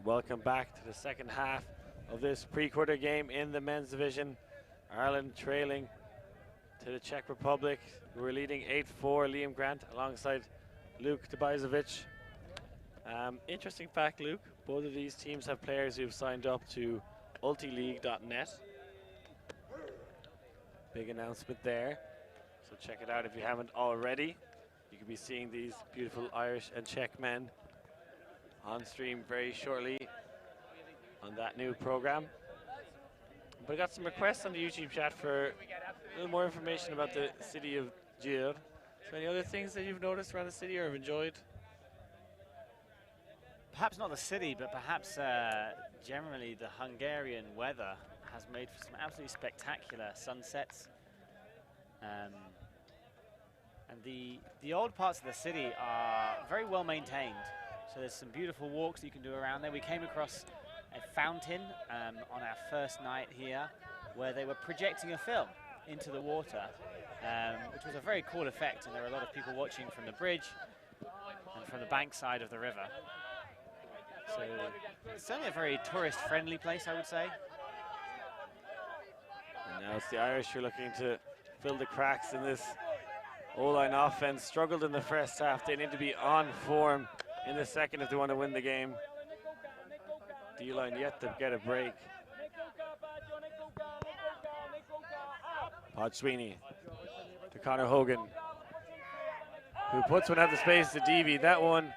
welcome back to the second half of this pre-quarter game in the men's division. Ireland trailing to the Czech Republic, who are leading 8-4. Liam Grant alongside Luke Tobizovic. Interesting fact, Luke, both of these teams have players who've signed up to ultileague.net. Big announcement there, so check it out if you haven't already. You could be seeing these beautiful Irish and Czech men on stream very shortly on that new program. But I got some requests on the YouTube chat for a little more information about the city of Győr. So any other things that you've noticed around the city or have enjoyed? Perhaps not the city, but perhaps generally the Hungarian weather has made for some absolutely spectacular sunsets. And the old parts of the city are very well maintained. So there's some beautiful walks that you can do around there. We came across a fountain on our first night here where they were projecting a film into the water, which was a very cool effect. And there were a lot of people watching from the bridge and from the bank side of the river. So it's certainly a very tourist-friendly place, I would say. And now it's the Irish who are looking to fill the cracks in this O-line offense. Struggled in the first half. They need to be on form in the second if they want to win the game. D-line yet to get a break. Pod Sweeney to Conor Hogan, who puts one out of space to Deavy. That one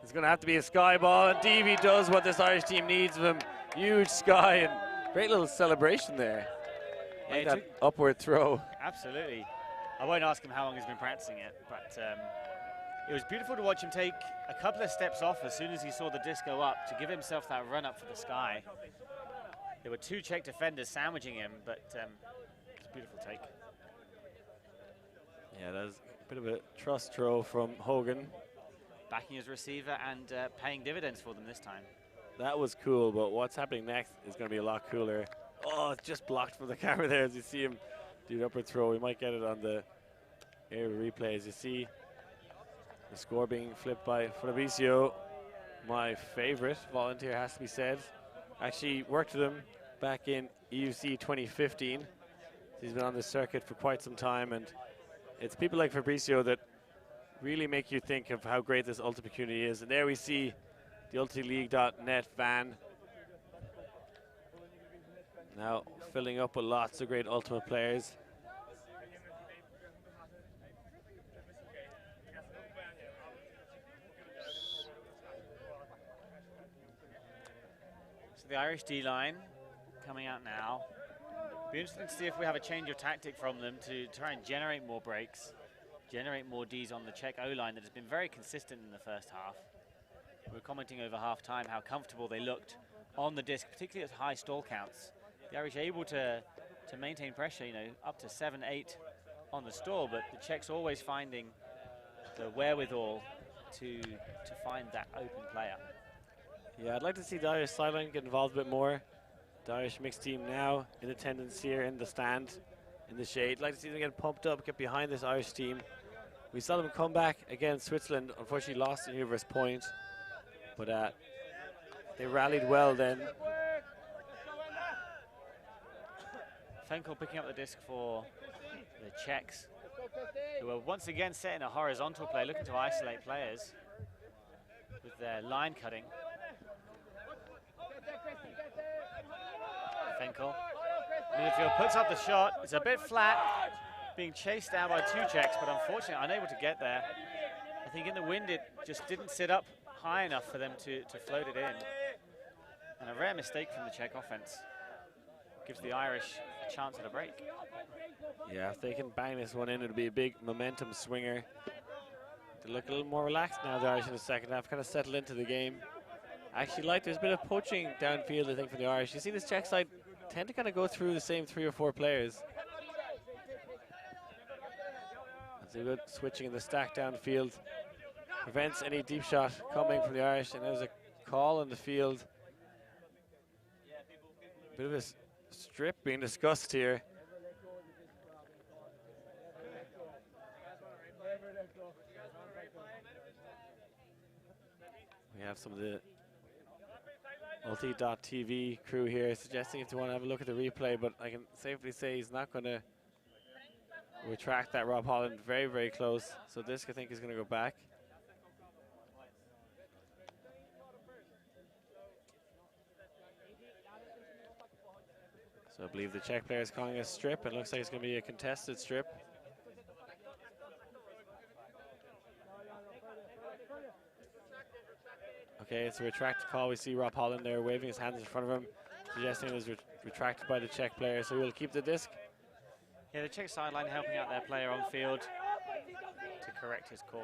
is going to have to be a sky ball, and Deavy does what this Irish team needs of him. Huge sky, and great little celebration there. Yeah, like that upward throw. Absolutely. I won't ask him how long he's been practicing it, but it was beautiful to watch him take a couple of steps off as soon as he saw the disc go up to give himself that run up for the sky. There were two Czech defenders sandwiching him, but it's a beautiful take. Yeah, that was a bit of a trust throw from Hogan. Backing his receiver and paying dividends for them this time. That was cool, but what's happening next is going to be a lot cooler. Oh, it's just blocked from the camera there as you see him do the upward throw. We might get it on the air replay as you see the score being flipped by Fabricio. My favorite volunteer, has to be said. Actually worked with him back in EUC 2015. He's been on the circuit for quite some time, and it's people like Fabricio that really make you think of how great this ultimate community is. And there we see the ultileague.net van now filling up with lots of great ultimate players. So the Irish D-line coming out now. Be interesting to see if we have a change of tactic from them to try and generate more breaks, generate more Ds on the Czech O-line that has been very consistent in the first half. We were commenting over half-time how comfortable they looked on the disc, particularly at high stall counts. The Irish able to maintain pressure, you know, up to 7-8 on the stall, but the Czechs always finding the wherewithal to find that open player. Yeah, I'd like to see the Irish sideline get involved a bit more. The Irish mixed team now in attendance here in the stand, in the shade. I'd like to see them get pumped up, get behind this Irish team. We saw them come back against Switzerland, unfortunately lost in Hoover's Point, but they rallied well then. Fenkel picking up the disc for the Czechs, who are once again setting a horizontal play, looking to isolate players with their line cutting. Fenkel, midfield puts up the shot. It's a bit flat, being chased down by two Czechs, but unfortunately unable to get there. I think in the wind it just didn't sit up high enough for them to float it in. And a rare mistake from the Czech offense gives the Irish a chance at a break. Yeah, if they can bang this one in, it'll be a big momentum swinger. They look a little more relaxed now, the Irish in the second half, kind of settled into the game. I actually like there's a bit of poaching downfield, I think, for the Irish. You see this Czech side tend to kind of go through the same 3 or 4 players. That's a good switching in the stack downfield. Prevents any deep shot coming from the Irish, and there's a call on the field. Bit of a strip being discussed here. We have some of the Multi.tv crew here suggesting if you want to have a look at the replay, but I can safely say he's not going to retract that. Rob Holland very, very close. So disc, I think, is going to go back. So I believe the Czech player is calling a strip. It looks like it's going to be a contested strip. Okay, it's a retracted call. We see Rob Holland there waving his hands in front of him, suggesting it was retracted by the Czech player. So we'll keep the disc. Yeah, the Czech sideline helping out their player on field to correct his call.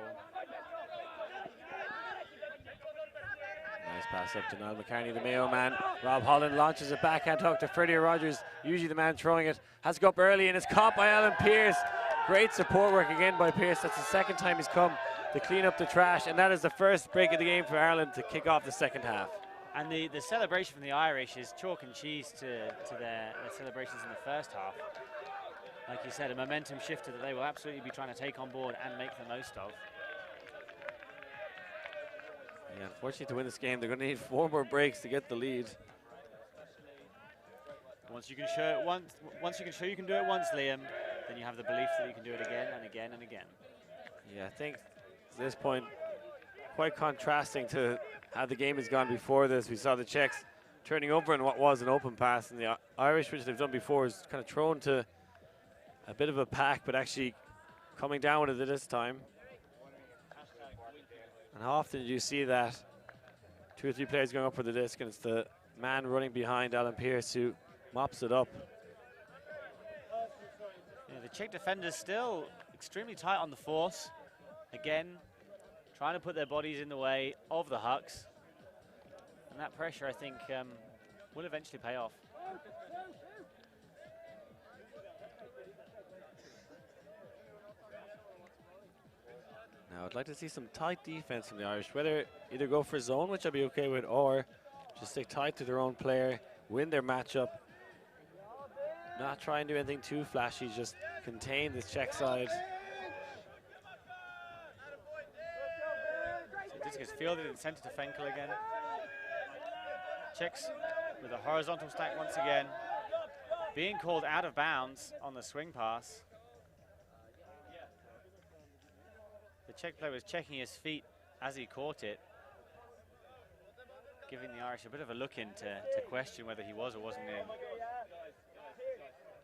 Nice pass up to Niall McCartney, the Mayo man. Rob Holland launches a backhand hook to Freddie Rogers, usually the man throwing it. Has to go up early and it's caught by Alan Pearce. Great support work again by Pearce. That's the second time he's come to clean up the trash, and that is the first break of the game for Ireland to kick off the second half. And the celebration from the Irish is chalk and cheese to their celebrations in the first half. Like you said, a momentum shifter that they will absolutely be trying to take on board and make the most of. Yeah, unfortunately to win this game, they're going to need 4 more breaks to get the lead. Once you can show it once you can show you can do it once, Liam, then you have the belief that you can do it again and again and again. Yeah, I think at this point, quite contrasting to how the game has gone before this. We saw the Czechs turning over in what was an open pass, and the Irish, which they've done before, is kind of thrown to a bit of a pack, but actually coming down with it this time. And how often do you see that 2 or 3 players going up for the disc, and it's the man running behind Alan Pearce who mops it up? Yeah, the Czech defenders still extremely tight on the force. Again, trying to put their bodies in the way of the Hucks. And that pressure, I think, will eventually pay off. Now, I'd like to see some tight defense from the Irish, whether either go for zone, which I'd be okay with, or just stick tight to their own player, win their matchup, not try and do anything too flashy, just contain this Czech side. So this gets fielded and sent to Fenkel again. Czechs with a horizontal stack once again, being called out of bounds on the swing pass. The Czech player was checking his feet as he caught it, giving the Irish a bit of a look in to question whether he was or wasn't in.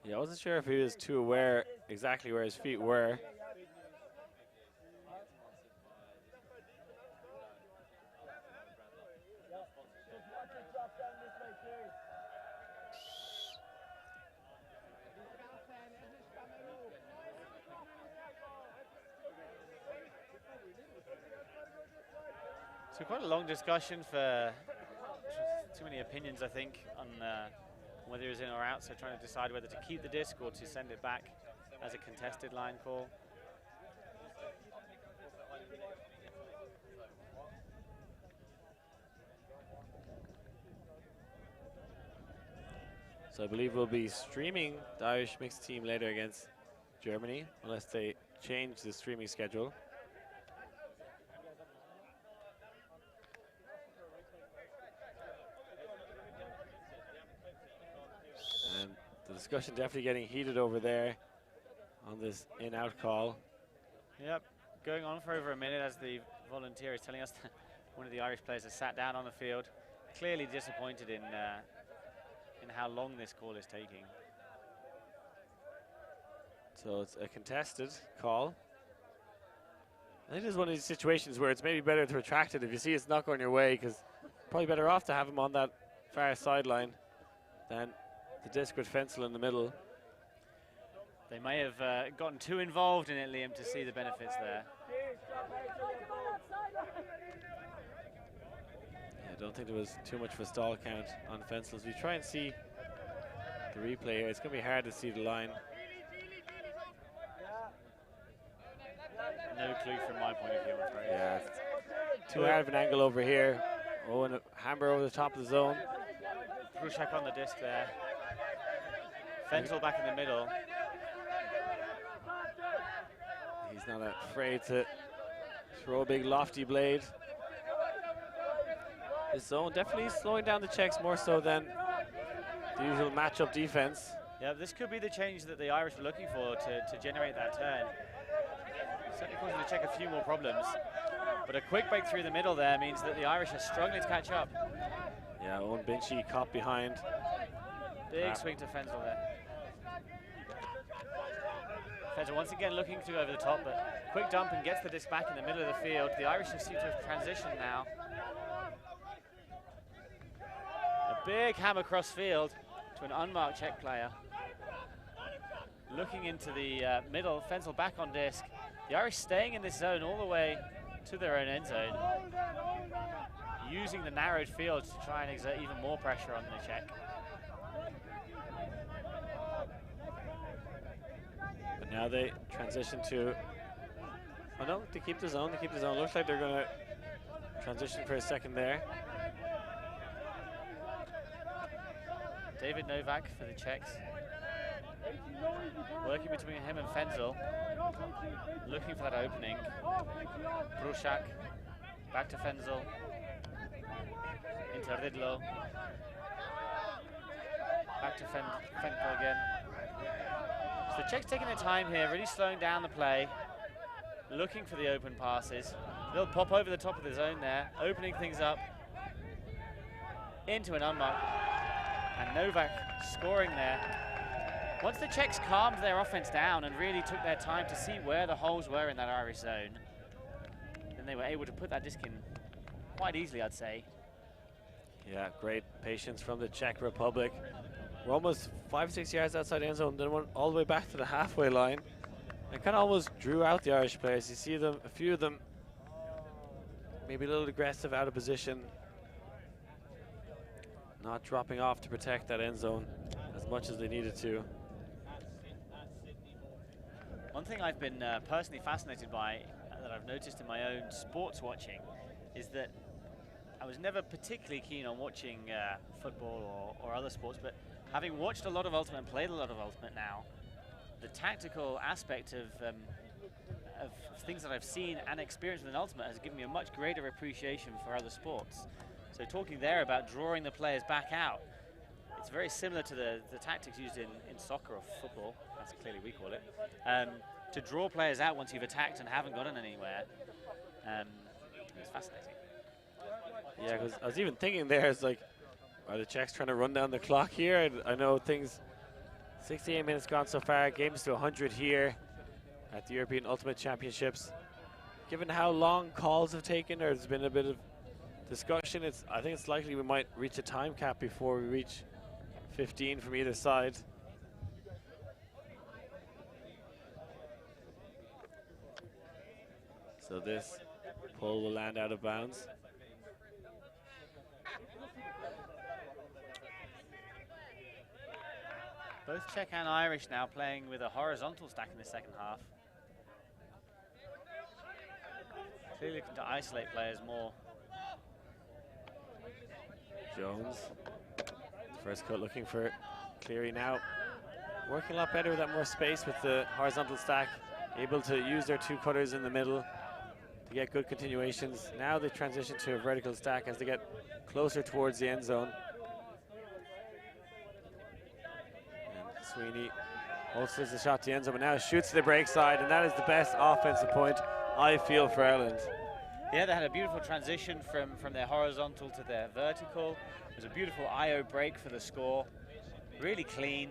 Yeah, I wasn't sure if he was too aware exactly where his feet were. So quite a long discussion for too many opinions, I think, on whether he was in or out. So trying to decide whether to keep the disc or to send it back as a contested line call. So I believe we'll be streaming the Irish mixed team later against Germany, unless they change the streaming schedule. And the discussion definitely getting heated over there on this in-out call. Yep, going on for over a minute as the volunteer is telling us that one of the Irish players has sat down on the field, clearly disappointed in how long this call is taking. So it's a contested call. I think this is one of these situations where it's maybe better to retract it if you see it's not going your way, because probably better off to have him on that far sideline than the disc with Fensel in the middle. They may have gotten too involved in it, Liam, to see the benefits there. Yeah, I don't think there was too much of a stall count on Fensel. As we try and see the replay here, it's going to be hard to see the line. No clue from my point of view, I'm afraid. Yeah, too hard of an angle over here. Oh, and a hammer over the top of the zone. Pruszak on the disc there. Fensel back in the middle. He's not afraid to throw a big lofty blade. this zone. Definitely slowing down the Czechs more so than the usual matchup defense. Yeah, this could be the change that the Irish were looking for to generate that turn. Certainly causing the Czech a few more problems. But a quick break through the middle there means that the Irish are struggling to catch up. Yeah, Owen Binchy caught behind. Big swing to Fenzel there. Fenzel once again looking to go over the top, but quick dump and gets the disc back in the middle of the field. The Irish seem to have transitioned now. A big hammer cross field to an unmarked Czech player. Looking into the middle, Fenzel back on disc. The Irish staying in this zone all the way to their own end zone, using the narrowed field to try and exert even more pressure on the Czech. But now they transition to, oh no, to keep the zone, Looks like they're going to transition for a second there. David Novak for the Czechs. Working between him and Fenzel, looking for that opening. Bruszak, back to Fenzel, into Ridlo, back to Fenzel again. So the Czechs taking their time here, really slowing down the play, looking for the open passes. They'll pop over the top of the zone there, opening things up into an unmarked, and Novak scoring there. Once the Czechs calmed their offense down and really took their time to see where the holes were in that Irish zone, then they were able to put that disc in quite easily, I'd say. Yeah, great patience from the Czech Republic. We're almost 5-6 yards outside the end zone, then went all the way back to the halfway line. And kind of almost drew out the Irish players. You see them, a few of them, maybe a little aggressive, out of position. Not dropping off to protect that end zone as much as they needed to. One thing I've been personally fascinated by, that I've noticed in my own sports watching, is that I was never particularly keen on watching football or other sports, but having watched a lot of Ultimate and played a lot of Ultimate now, the tactical aspect of things that I've seen and experienced within Ultimate has given me a much greater appreciation for other sports. So talking there about drawing the players back out, it's very similar to the tactics used in soccer or football, that's clearly we call it, to draw players out once you've attacked and haven't gotten anywhere. It's fascinating. Yeah, because I was even thinking there, it's like, are the Czechs trying to run down the clock here? I know things, 68 minutes gone so far, games to 100 here at the European Ultimate Championships. Given how long calls have taken, there's been a bit of discussion. I think it's likely we might reach a time cap before we reach 15 from either side. So this pull will land out of bounds. Both Czech and Irish now playing with a horizontal stack in the second half. Clearly looking to isolate players more. Jones, first cut looking for Cleary now. Working a lot better with that more space with the horizontal stack. Able to use their two cutters in the middle to get good continuations. Now they transition to a vertical stack as they get closer towards the end zone. And Sweeney holsters the shot to the end zone, but now shoots to the break side, and that is the best offensive point, I feel, for Ireland. Yeah, they had a beautiful transition from their horizontal to their vertical. It was a beautiful IO break for the score. Really clean.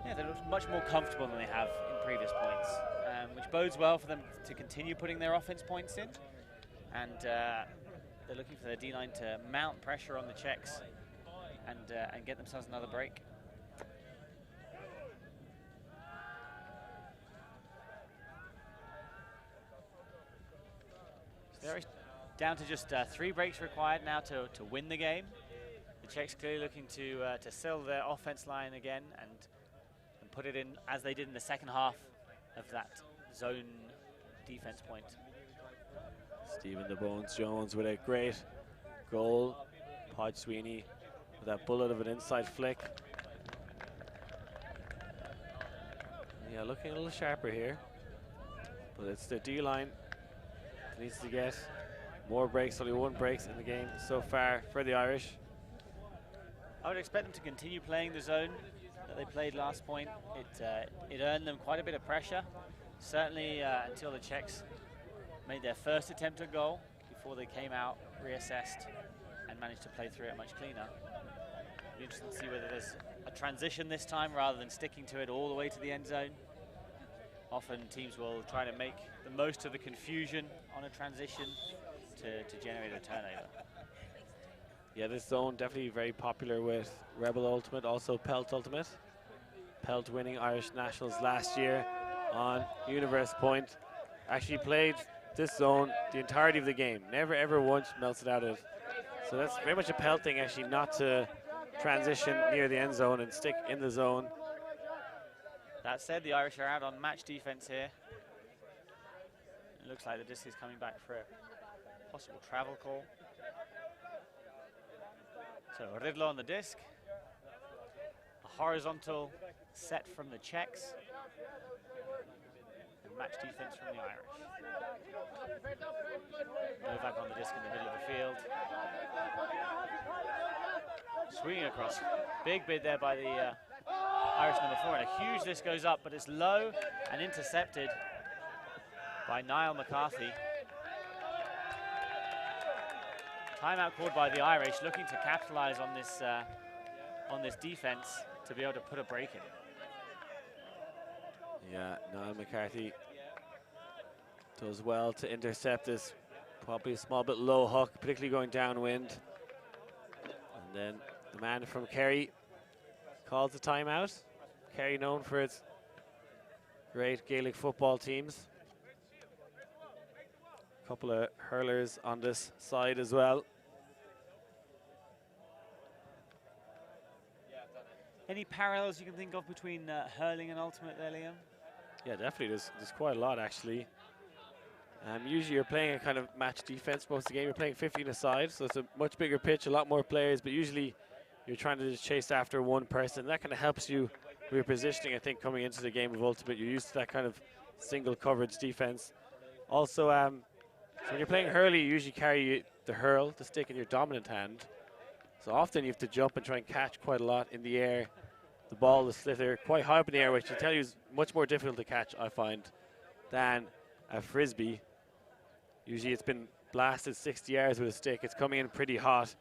Yeah, they looked much more comfortable than they have in previous points, which bodes well for them to continue putting their offense points in. And they're looking for their D-line to mount pressure on the Czechs and get themselves another break. So they're down to just 3 breaks required now to win the game. The Czechs clearly looking to settle their offense line again and put it in as they did in the second half of that zone defense point. Stephen the Bones Jones with a great goal. Podge Sweeney with that bullet of an inside flick. Yeah, looking a little sharper here, but it's the D-line that needs to get More breaks, only 1 breaks in the game so far for the Irish. I would expect them to continue playing the zone that they played last point. It earned them quite a bit of pressure, certainly until the Czechs made their first attempt at goal before they came out, reassessed, and managed to play through it much cleaner. Be interesting to see whether there's a transition this time rather than sticking to it all the way to the end zone. Often teams will try to make the most of the confusion on a transition to generate a turnover. Yeah, this zone definitely very popular with Rebel Ultimate, also Pelt Ultimate. Pelt winning Irish Nationals last year on Universe Point. Actually played this zone the entirety of the game. Never ever once melted out of it. So that's very much a Pelt thing, actually, not to transition near the end zone and stick in the zone. That said, the Irish are out on match defense here. It looks like the disc is coming back for a possible travel call. So Ridlo on the disc. A horizontal set from the Czechs. And match defense from the Irish. Novak on the disc in the middle of the field. Swinging across. Big bid there by the Irish number 4, and a huge disc goes up, but it's low and intercepted by Niall McCarthy. Timeout called by the Irish, looking to capitalize on this defense to be able to put a break in. Yeah, Niall McCarthy does well to intercept this, probably a small bit low hook, particularly going downwind. And then the man from Kerry calls the timeout. Kerry known for its great Gaelic football teams. A couple of hurlers on this side as well. Any parallels you can think of between hurling and ultimate there, Liam? Yeah, definitely. There's quite a lot, actually. Usually you're playing a kind of match defense most of the game. You're playing 15 aside, so it's a much bigger pitch, a lot more players, but usually you're trying to just chase after one person. That kind of helps you with your positioning, I think, coming into the game of Ultimate. You're used to that kind of single coverage defense. Also, so when you're playing hurley, you usually carry the hurl, the stick in your dominant hand. So often you have to jump and try and catch quite a lot in the air. The ball, the slither, quite high up in the air, which I tell you is much more difficult to catch, I find, than a frisbee. Usually it's been blasted 60 yards with a stick. It's coming in pretty hot.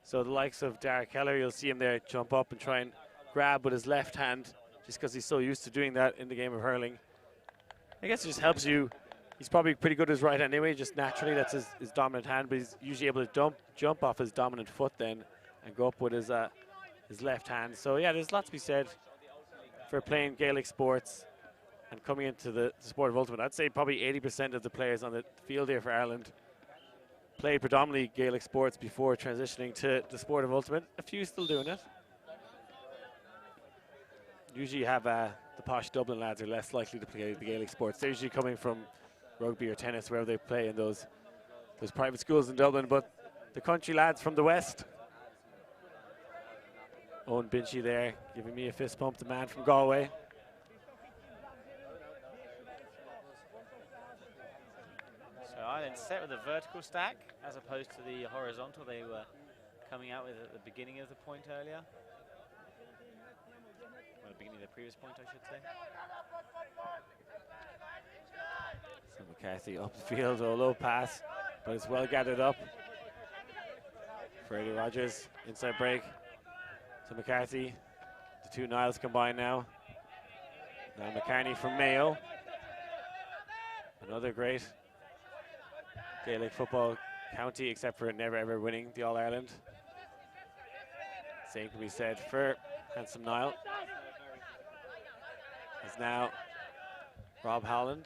So the likes of Derek Keller, you'll see him there jump up and try and grab with his left hand, just because he's so used to doing that in the game of hurling. I guess it just helps you. He's probably pretty good with his right hand anyway, just naturally, that's his dominant hand, but he's usually able to jump off his dominant foot then and go up with his left hand. So yeah, there's lots to be said for playing Gaelic sports and coming into the sport of Ultimate. I'd say probably 80% of the players on the field here for Ireland played predominantly Gaelic sports before transitioning to the sport of Ultimate. A few still doing it. Usually you have the posh Dublin lads are less likely to play the Gaelic sports. They're usually coming from rugby or tennis, wherever they play in those private schools in Dublin. But the country lads from the west. Owen Binchy there, giving me a fist pump, the man from Galway. So Ireland set with a vertical stack as opposed to the horizontal they were coming out with at the beginning of the point earlier. Or the beginning of the previous point, I should say. So McCarthy up the field, a low pass, but it's well gathered up. Freddie Rogers, inside break. So McCarthy, the two Niles combined now. Now McCartney from Mayo. Another great Gaelic football county, except for never ever winning the All-Ireland. Same can be said for handsome Niall. Is now Rob Howland,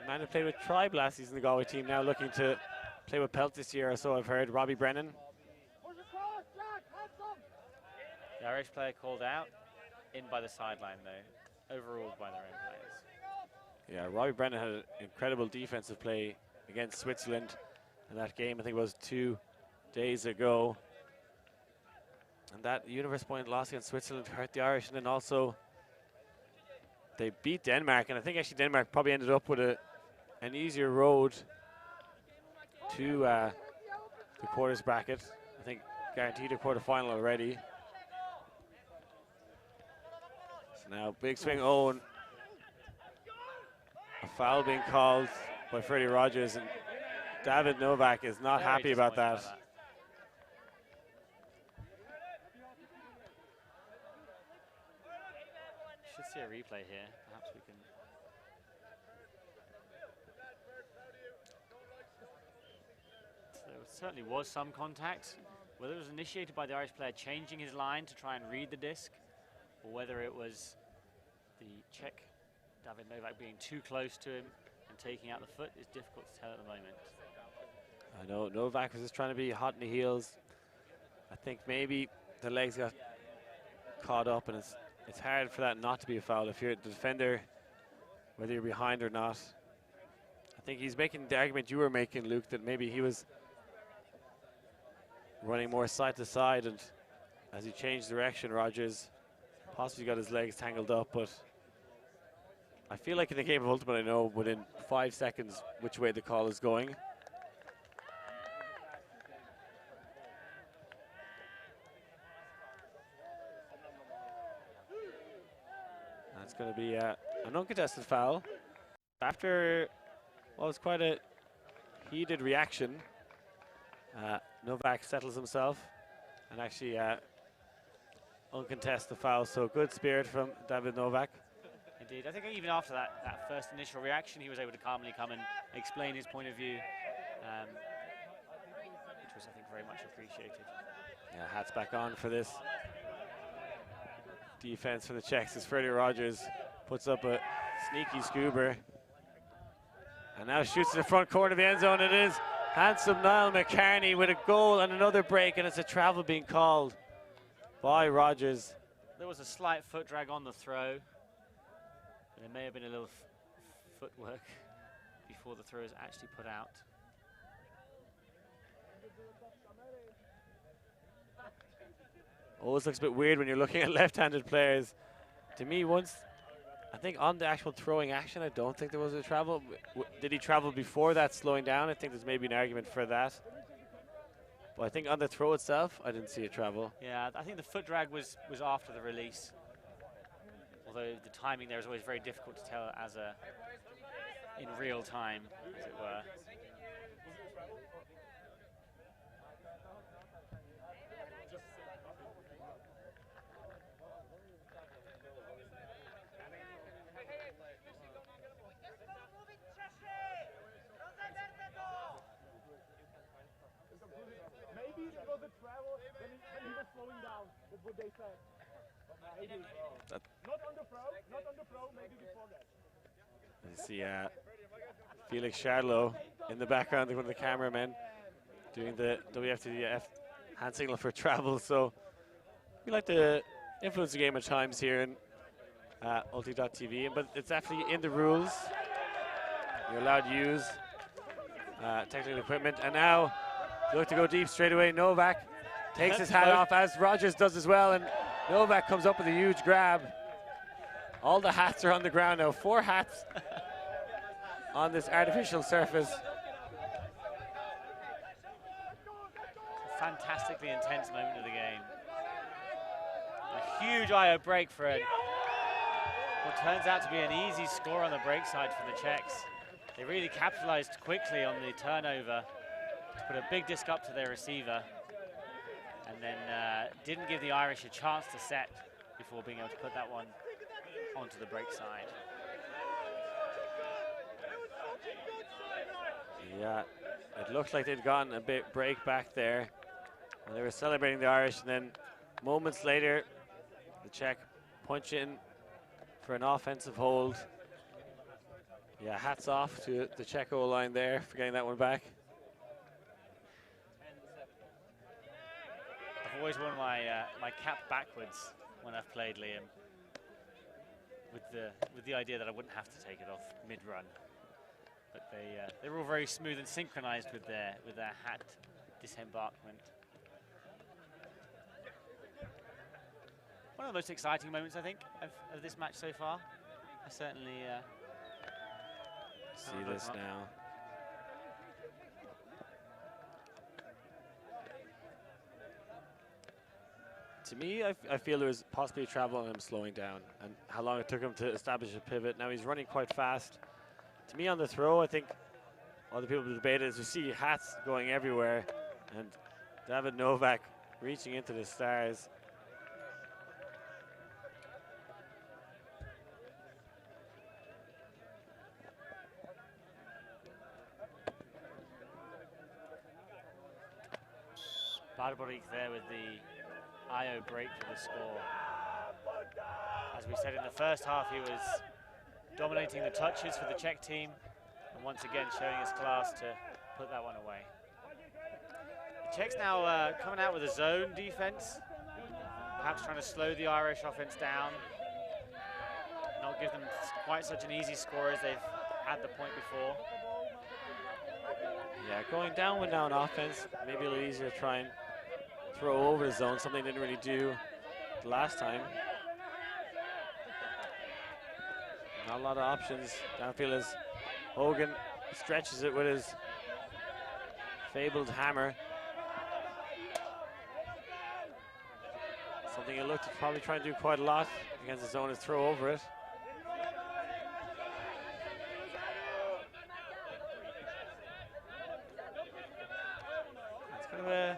the man who played with Tribe last season, the Galway team, now looking to play with Pelt this year or so, I've heard. Robbie Brennan. The Irish player called out, in by the sideline though, overruled by their own players. Yeah, Robbie Brennan had an incredible defensive play against Switzerland in that game, I think it was 2 days ago. And that Universe Point loss against Switzerland hurt the Irish, and then also they beat Denmark, and I think actually Denmark probably ended up with an easier road to the quarters bracket. I think guaranteed a quarterfinal already. So now big swing Owen. A foul being called by Freddie Rogers, and David Novak is not happy about that. Should see a replay here. Perhaps we can. So there certainly was some contact. Whether it was initiated by the Irish player changing his line to try and read the disc, or whether it was the Czech David Novak being too close to him and taking out the foot is difficult to tell at the moment. I know Novak was just trying to be hot in the heels. I think maybe the legs got caught up, and it's hard for that not to be a foul if you're the defender, whether you're behind or not. I think he's making the argument you were making, Luke, that maybe he was running more side to side, and as he changed direction, Rogers possibly got his legs tangled up. But I feel like in the game of Ultimate, I know within 5 seconds which way the call is going. That's going to be an uncontested foul. After what was quite a heated reaction, Novak settles himself and actually uncontests the foul. So good spirit from David Novak. Indeed, I think even after that first initial reaction, he was able to calmly come and explain his point of view, which was, I think, very much appreciated. Yeah, hats back on for this defense from the Czechs as Freddie Rogers puts up a sneaky scuba. And now shoots to the front corner of the end zone. It is handsome Niall McCartney with a goal and another break, and it's a travel being called by Rogers. There was a slight foot drag on the throw. There may have been a little footwork before the throw is actually put out. Always looks a bit weird when you're looking at left-handed players. To me, once, I think on the actual throwing action, I don't think there was a travel. Did he travel before that, slowing down? I think there's maybe an argument for that. But I think on the throw itself, I didn't see a travel. Yeah, I think the foot drag was after the release. Although the timing there is always very difficult to tell in real time, as it were. Maybe it was a travel when he was slowing down. That's what they said. Maybe. Not on the throw, maybe before that. You see Felix Charlot in the background, one of the cameramen, doing the WFTDF hand signal for travel. So we like to influence the game at times here in ulti.tv, but it's actually in the rules. You're allowed to use technical equipment. And now you look to go deep straight away. Novak takes his hat off, as Rogers does as well, and Novak comes up with a huge grab. All the hats are on the ground now. 4 hats on this artificial surface. A fantastically intense moment of the game. A huge IO break for what turns out to be an easy score on the break side for the Czechs. They really capitalized quickly on the turnover to put a big disc up to their receiver, and then didn't give the Irish a chance to set before being able to put that one onto the break side. Yeah, it looked like they'd gotten a bit break back there, and they were celebrating the Irish, and then moments later, the Czech punch in for an offensive hold. Yeah, hats off to the Czech O-line there for getting that one back. I've always worn my my cap backwards when I've played, Liam, with the idea that I wouldn't have to take it off mid-run. But they were all very smooth and synchronized with their hat disembarkment. One of the most exciting moments, I think, of this match so far. I certainly see this now. To me, I feel there was possibly travel on him slowing down and how long it took him to establish a pivot. Now he's running quite fast. To me, on the throw, I think other people debate it is we see hats going everywhere and David Novak reaching into the stars. Barbarik there with the IO break for the score. As we said in the first half, he was dominating the touches for the Czech team, and once again showing his class to put that one away. The Czechs now coming out with a zone defense, perhaps trying to slow the Irish offense down, not give them quite such an easy score as they've had the point before. Yeah, going down when down offense, maybe a little easier to try and throw over the zone, something they didn't really do the last time. Not a lot of options downfield as Hogan stretches it with his fabled hammer. Something he looked to probably try and do quite a lot against the zone is throw over it. It's kind of a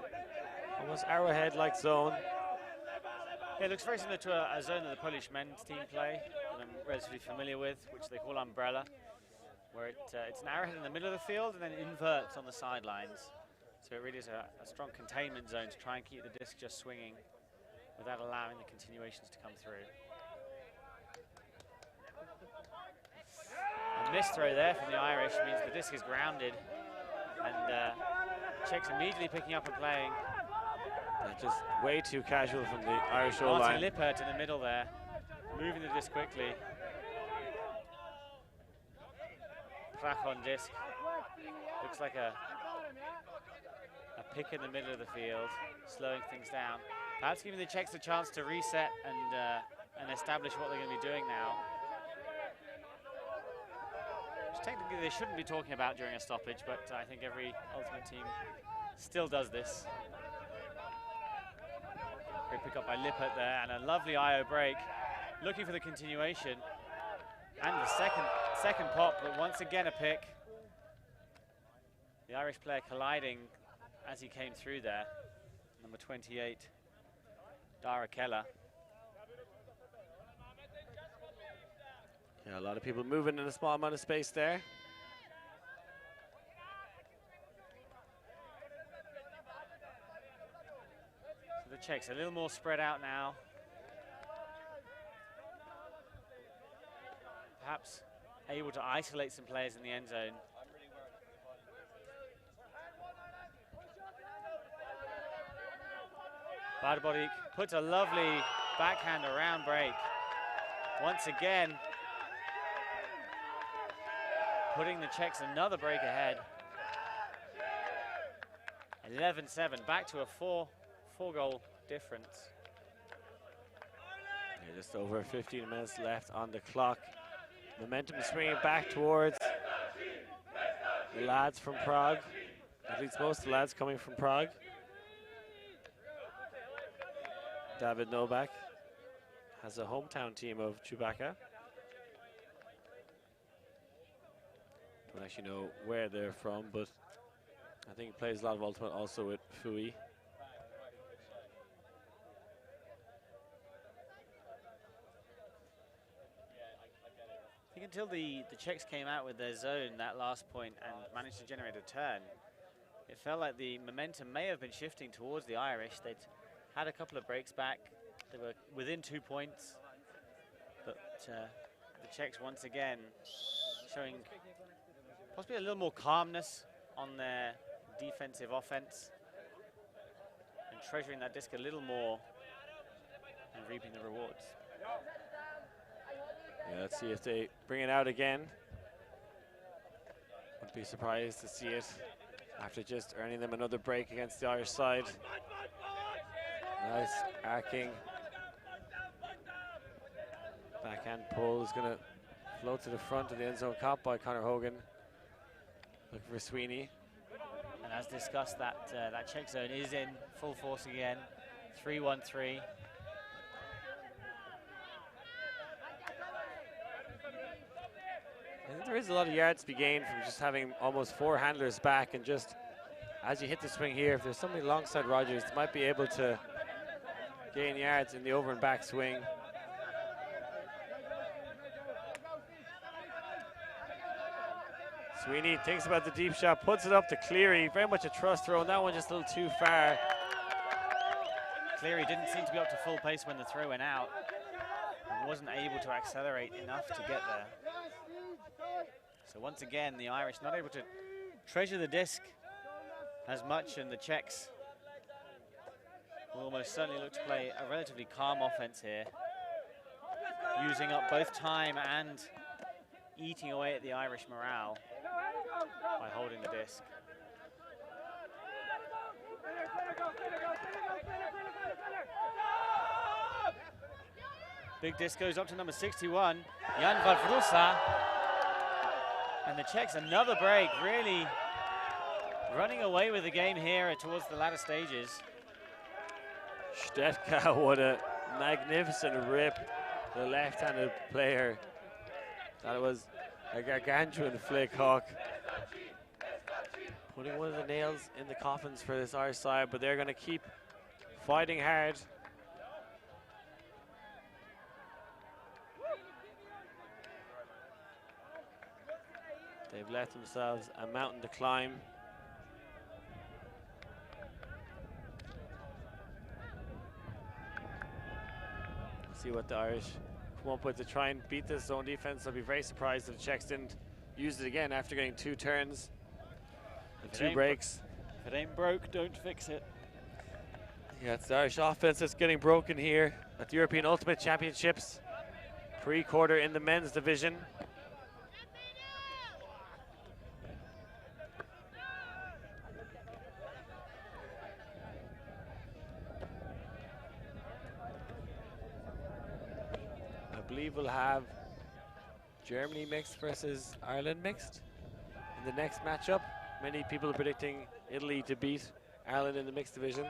almost arrowhead-like zone. Yeah, it looks very similar to a zone that the Polish men's team play, that I'm relatively familiar with, which they call umbrella, where it's an arrowhead in the middle of the field and then inverts on the sidelines. So it really is a strong containment zone to try and keep the disc just swinging without allowing the continuations to come through. A missed throw there from the Irish means the disc is grounded, and Czechs immediately picking up and playing. Just way too casual from the Irish O-line. O-line. Lippert in the middle there, moving the disc quickly. Prach on disc. Looks like a pick in the middle of the field, slowing things down. Perhaps giving the Czechs a chance to reset and establish what they're going to be doing now. Which technically they shouldn't be talking about during a stoppage, but I think every Ultimate team still does this. Great pick up by Lippert there, and a lovely IO break. Looking for the continuation. And the second pop, but once again a pick. The Irish player colliding as he came through there. Number 28, Dara Keller. Yeah, a lot of people moving in a small amount of space there. The Czechs a little more spread out now. Perhaps able to isolate some players in the end zone. Barbarik puts a lovely backhand around break. Once again, putting the Czechs another break ahead. 11-7, back to a four-goal difference. Yeah, just over 15 minutes left on the clock. Momentum swinging back towards the lads from Prague. At least most of the lads coming from Prague. David Novak has a hometown team of Chewbacca. Don't actually know where they're from, but I think he plays a lot of Ultimate also with Fui. I think until the Czechs came out with their zone that last point and managed to generate a turn, it felt like the momentum may have been shifting towards the Irish. They'd had a couple of breaks back. They were within 2 points, but the Czechs once again showing possibly a little more calmness on their defensive offense and treasuring that disc a little more and reaping the rewards. Yeah, let's see if they bring it out again. Wouldn't be surprised to see it after just earning them another break against the Irish side. Nice arcing backhand pull is going to float to the front of the end zone, caught by Conor Hogan. Looking for Sweeney. And as discussed, that Czech zone is in full force again. 3-1-3. there is a lot of yards to be gained from just having almost 4 handlers back, and just as you hit the swing here, if there's somebody alongside Rogers, they might be able to gain yards in the over and back swing. Sweeney thinks about the deep shot, puts it up to Cleary, very much a trust throw, and that one just a little too far. Cleary didn't seem to be up to full pace when the throw went out, and wasn't able to accelerate enough to get there. So once again, the Irish not able to treasure the disc as much, and the Czechs will almost certainly look to play a relatively calm offense here, using up both time and eating away at the Irish morale by holding the disc. Big disc goes up to number 61, Jan Wawrusa. And the Czechs, another break, really running away with the game here towards the latter stages. Stetka, what a magnificent rip. The left-handed player. That was a gargantuan flick, Hawk. Putting one of the nails in the coffins for this Irish side, but they're going to keep fighting hard. They've left themselves a mountain to climb. See what the Irish come up with to try and beat this zone defense. I'll be very surprised if the Czechs didn't use it again after getting 2 turns and 2 breaks. If it ain't broke, don't fix it. Yeah, it's the Irish offense that's getting broken here at the European Ultimate Championships. Pre-quarter in the men's division. I believe we'll have Germany mixed versus Ireland mixed in the next matchup. Many people are predicting Italy to beat Ireland in the mixed division.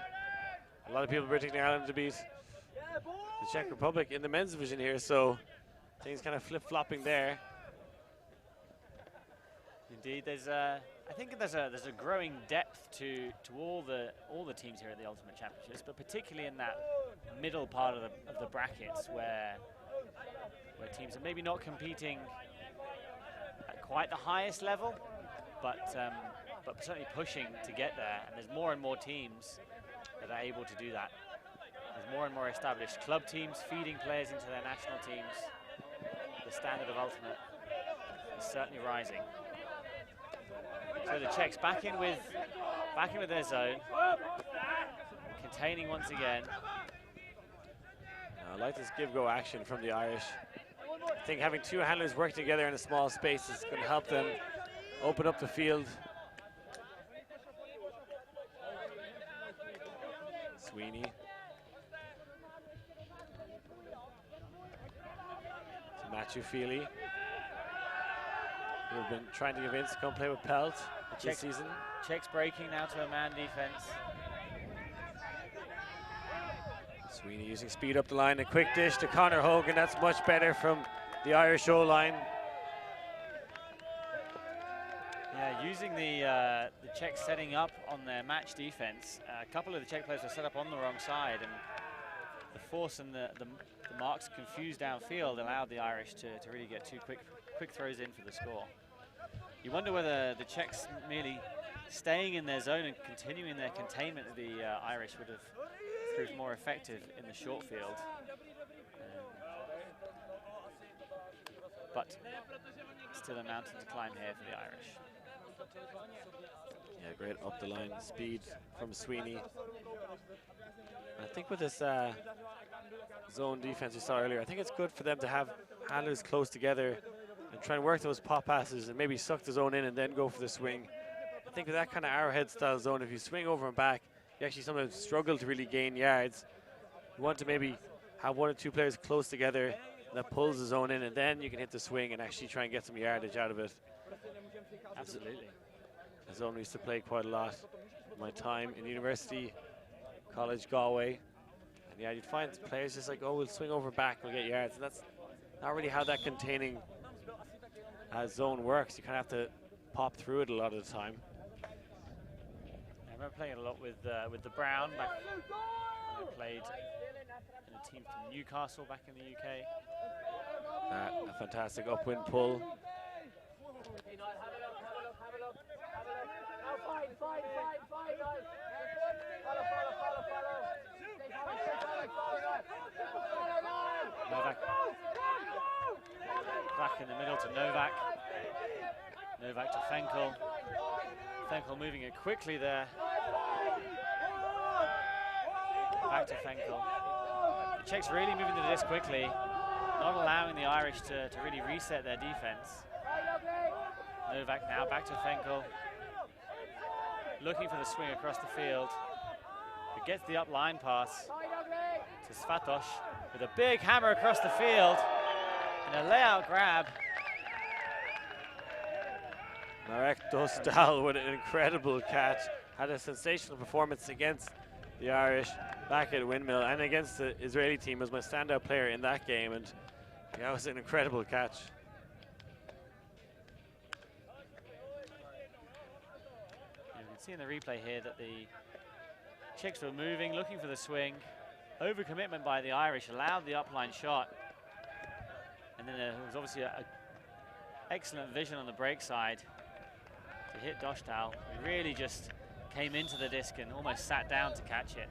A lot of people are predicting Ireland to beat the Czech Republic in the men's division here, so things kind of flip-flopping there. Indeed, I think there's a growing depth to all the teams here at the Ultimate Championships, but particularly in that middle part of the brackets where teams are maybe not competing at quite the highest level, but certainly pushing to get there. And there's more and more teams that are able to do that. There's more and more established club teams feeding players into their national teams. The standard of Ultimate is certainly rising. So the Czechs back in with their zone, containing once again. I like this give-go action from the Irish. I think having 2 handlers work together in a small space is going to help them open up the field. Sweeney. To Matthew Feely, who have been trying to convince to come play with Pelt this season. Czechs breaking now to a man defense. Sweeney using speed up the line, a quick dish to Conor Hogan. That's much better from the Irish O-line. Yeah, using the Czechs setting up on their match defense. A couple of the Czech players were set up on the wrong side, and the force and the marks confused downfield allowed the Irish to really get 2 quick throws in for the score. You wonder whether the Czechs merely staying in their zone and continuing their containment of the Irish would have proved more effective in the short field. But still a mountain to climb here for the Irish. Yeah, great up the line speed from Sweeney. I think with this zone defense we saw earlier, I think it's good for them to have handlers close together and try and work those pop passes and maybe suck the zone in and then go for the swing. I think with that kind of arrowhead style zone, if you swing over and back, you actually sometimes struggle to really gain yards. You want to maybe have 1 or 2 players close together that pulls the zone in, and then you can hit the swing and actually try and get some yardage out of it. Absolutely. The zone we used to play quite a lot in my time in university, college, Galway. And yeah, you'd find players just like, oh, we'll swing over back, we'll get yards. And that's not really how that containing zone works. You kind of have to pop through it a lot of the time. I remember playing a lot with the Brown back when I played in a team from Newcastle back in the UK. A fantastic upwind pull. Novak back in the middle to Novak. Novak to Fenkel. Fenkel moving it quickly there. Back to Fenkel. The Czechs really moving the disc quickly, not allowing the Irish to really reset their defense. Novak now back to Fenkel. Looking for the swing across the field. It gets the up line pass to Svatos with a big hammer across the field and a layout grab. Marek Dostal with an incredible catch. Had a sensational performance against the Irish back at Windmill and against the Israeli team. Was my standout player in that game, and that was an incredible catch. You can see in the replay here that the Czechs were moving, looking for the swing. Overcommitment by the Irish allowed the upline shot. And then there was obviously a excellent vision on the break side to hit Dostal. He really just came into the disc and almost sat down to catch it.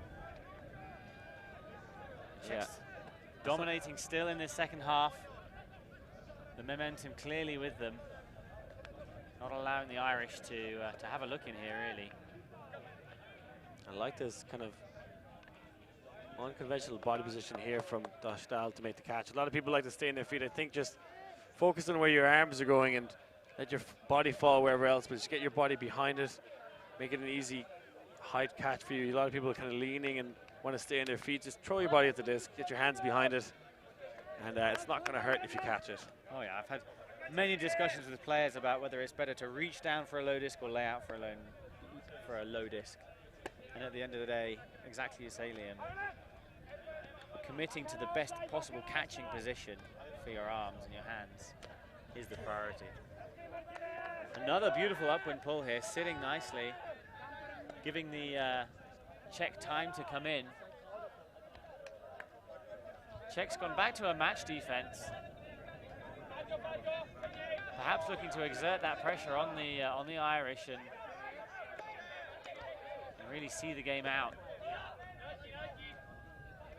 Czechs dominating still in this second half. The momentum clearly with them. Not allowing the Irish to have a look in here, really. I like this kind of unconventional body position here from Dostal to make the catch. A lot of people like to stay in their feet. I think just focus on where your arms are going and let your body fall wherever else, but just get your body behind it. Make it an easy height catch for you. A lot of people are kind of leaning and want to stay on their feet. Just throw your body at the disc, get your hands behind it, and it's not going to hurt if you catch it. Oh yeah, I've had many discussions with players about whether it's better to reach down for a low disc or lay out for a low disc. And at the end of the day, exactly as you say, Liam, committing to the best possible catching position for your arms and your hands is the priority. Another beautiful upwind pull here, sitting nicely, giving the Czech time to come in. Czech's gone back to a match defense. Perhaps looking to exert that pressure on the Irish and really see the game out.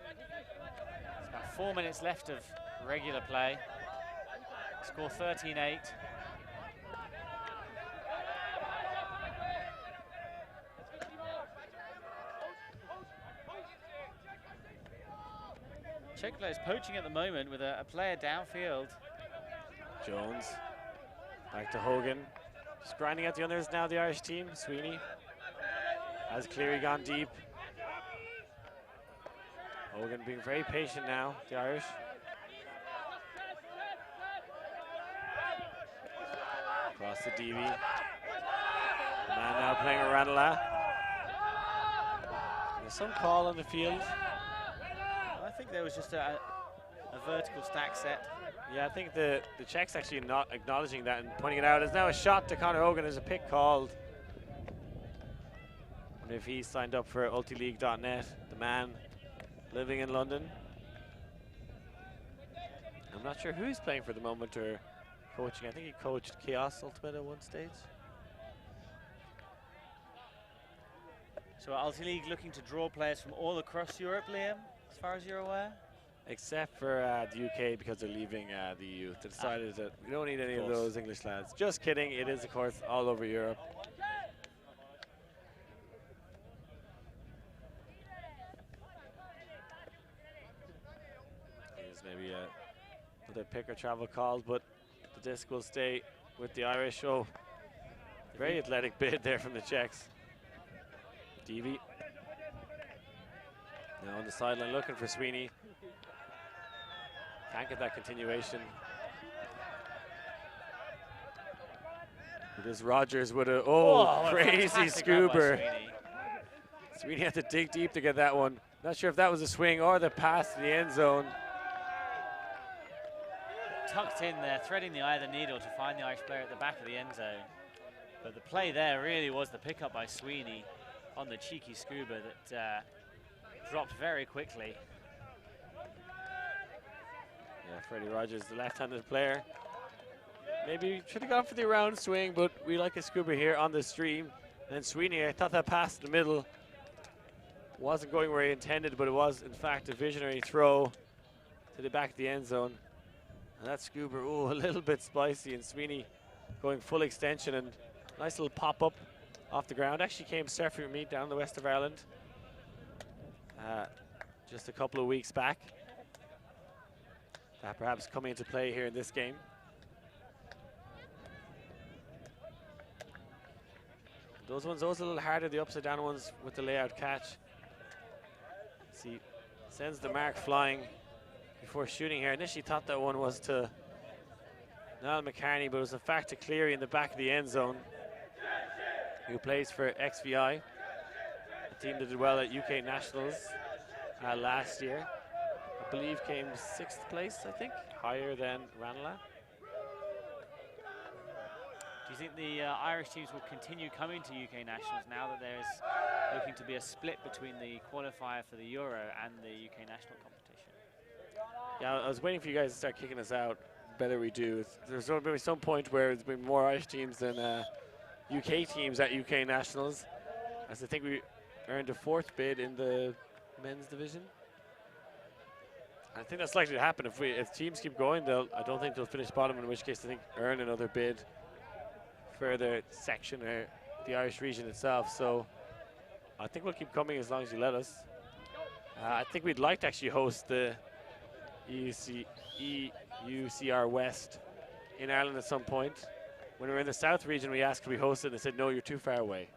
It's about 4 minutes left of regular play. Score 13-8. Czech players poaching at the moment with a player downfield. Jones back to Hogan. Just grinding out the others now, the Irish team. Sweeney has Cleary gone deep. Hogan being very patient now, the Irish. Across the DV. The man now playing a Ranelagh. There's some call on the field. I think there was just a vertical stack set. Yeah, I think the Czechs actually not acknowledging that and pointing it out. There's now a shot to Conor Hogan. There's a pick called. And if he signed up for ultileague.net, the man living in London. I'm not sure who he's playing for the moment or coaching. I think he coached Chaos Ultimate at one stage. So Ultileague looking to draw players from all across Europe, Liam, as far as you're aware? Except for the UK, because they're leaving the EU. They decided that we don't need any of those English lads. Just kidding, it is of course all over Europe. There's maybe another pick or travel called, but the disc will stay with the Irish. Oh, very athletic bid there from the Czechs. Deavy. Now on the sideline looking for Sweeney. Can't get that continuation. It is Rogers with a crazy scuba. Sweeney had to dig deep to get that one. Not sure if that was a swing or the pass to the end zone. tucked in there, threading the eye of the needle to find the Irish player at the back of the end zone. But the play there really was the pickup by Sweeney on the cheeky scuba that dropped very quickly. Yeah, Freddie Rogers, the left-handed player. Maybe should have gone for the around swing, but we like a scuba here on the stream. And then Sweeney, I thought that pass in the middle wasn't going where he intended, but it was in fact a visionary throw to the back of the end zone. And that scuba, oh, a little bit spicy, and Sweeney going full extension and nice little pop-up off the ground. Actually came surfing with me down the west of Ireland just a couple of weeks back. That perhaps coming into play here in this game. Those ones, those a little harder, the upside down ones with the layout catch. See, sends the mark flying before shooting here. Initially thought that one was to Niall McCartney, but it was in fact to Cleary in the back of the end zone, who plays for XVI, a team that did well at UK Nationals last year. I believe came 6th place, I think, higher than Ranelagh. Do you think the Irish teams will continue coming to UK Nationals now that there's looking to be a split between the qualifier for the Euro and the UK National competition? Yeah, I was waiting for you guys to start kicking us out. Better we do. There's going to be some point where there's been more Irish teams than UK teams at UK Nationals, as I think we earned a 4th bid in the men's division. I think that's likely to happen if teams keep going. I don't think they'll finish bottom, in which case I think earn another bid for the section or the Irish region itself. So I think we'll keep coming as long as you let us. I think we'd like to actually host the EUCR West in Ireland at some point. When we were in the South region, we asked could we host it, and they said no, you're too far away.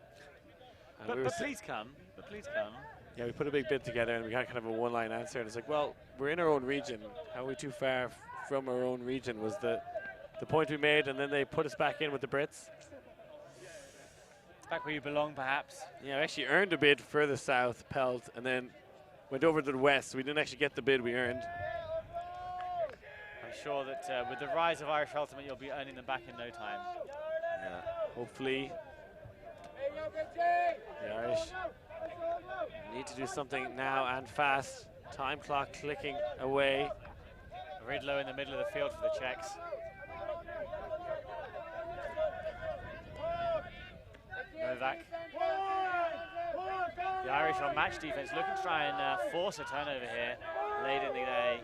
But please come. But please come. Yeah, we put a big bid together, and we got kind of a one-line answer, and it's like, well, we're in our own region. How are we too far from our own region was the point we made, and then they put us back in with the Brits. Back where you belong, perhaps. Yeah, we actually earned a bid further south, Pelt, and then went over to the west. We didn't actually get the bid we earned. I'm sure that with the rise of Irish Ultimate, you'll be earning them back in no time. Yeah, hopefully. The Irish need to do something now and fast. Time clock clicking away. Ridlow in the middle of the field for the Czechs. Novak. The Irish on match defense looking to try and force a turnover here late in the day.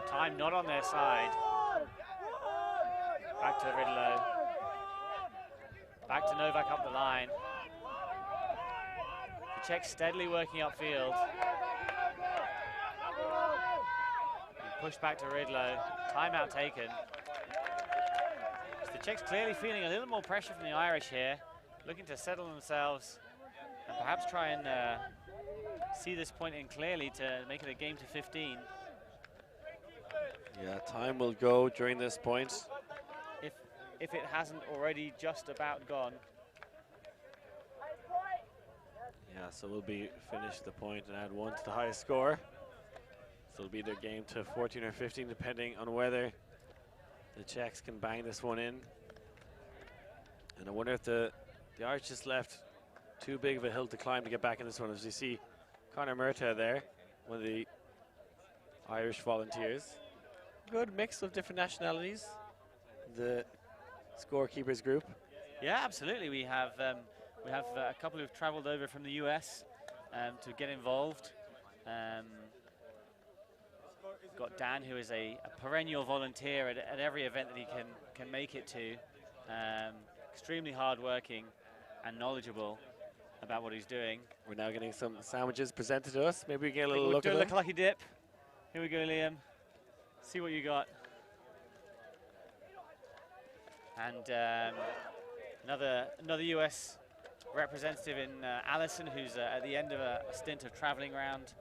Time not on their side. Back to Ridlow. Back to Novak up the line. The Czechs steadily working upfield. Pushed back to Ridlow. Timeout taken. So the Czechs clearly feeling a little more pressure from the Irish here, looking to settle themselves and perhaps try and see this point in clearly to make it a game to 15. Yeah, time will go during this point. If it hasn't already just about gone. Yeah, so we'll be finish the point and add 1 to the highest score. So it'll be their game to 14 or 15, depending on whether the Czechs can bang this one in. And I wonder if the Irish just left too big of a hill to climb to get back in this one. As you see, Conor Murtagh there, one of the Irish volunteers. Good mix of different nationalities, the scorekeepers group. Yeah, absolutely. We have a couple who've travelled over from the US to get involved. Got Dan, who is a perennial volunteer at every event that he can make it to. Extremely hardworking and knowledgeable about what he's doing. We're now getting some sandwiches presented to us. Maybe we get a little look at do them. a lucky dip. Here we go, Liam. See what you got. And another US representative in Allison, who's at the end of a stint of traveling around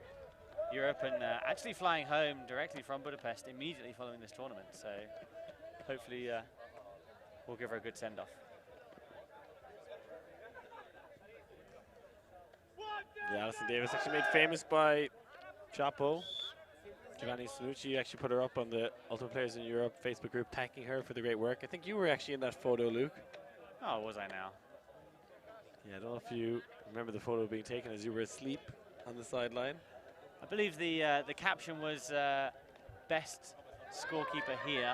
Europe and actually flying home directly from Budapest immediately following this tournament. So hopefully we'll give her a good send-off. Yeah, Alison Davis actually made famous by Chapo. Giovanni Sanucci actually put her up on the Ultimate Players in Europe Facebook group, thanking her for the great work. I think you were actually in that photo, Luke. Oh, was I now? Yeah, I don't know if you remember the photo being taken as you were asleep on the sideline. I believe the caption was best scorekeeper here.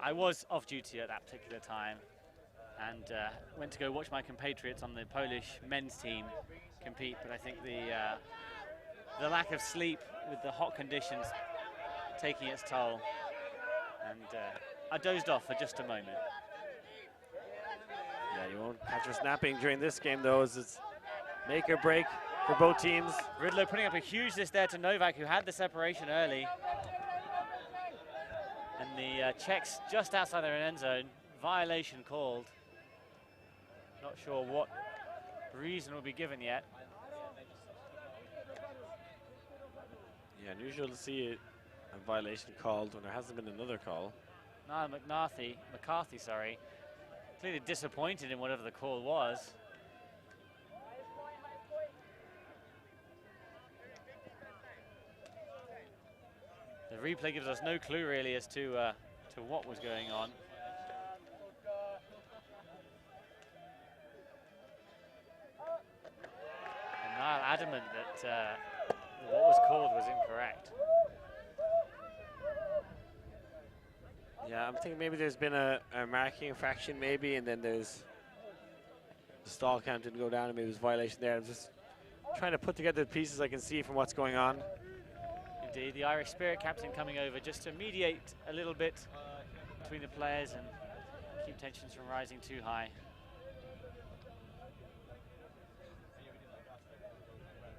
I was off duty at that particular time and went to go watch my compatriots on the Polish men's team compete, but I think the lack of sleep with the hot conditions taking its toll, and I dozed off for just a moment. Yeah, you won't catch her snapping during this game though, as it's make or break for both teams. Ridlow putting up a huge list there to Novak, who had the separation early. And the Czechs just outside their end zone, violation called. Not sure what reason will be given yet. Yeah, unusual to see a violation called when there hasn't been another call. Niall McCarthy, sorry, clearly disappointed in whatever the call was. The replay gives us no clue really as to what was going on. And Niall adamant that what was called was incorrect. Yeah, I'm thinking maybe there's been a marking infraction maybe, and then there's the stall count didn't go down and maybe there's a violation there. I'm just trying to put together the pieces I can see from what's going on. Indeed, the Irish Spirit captain coming over just to mediate a little bit between the players and keep tensions from rising too high.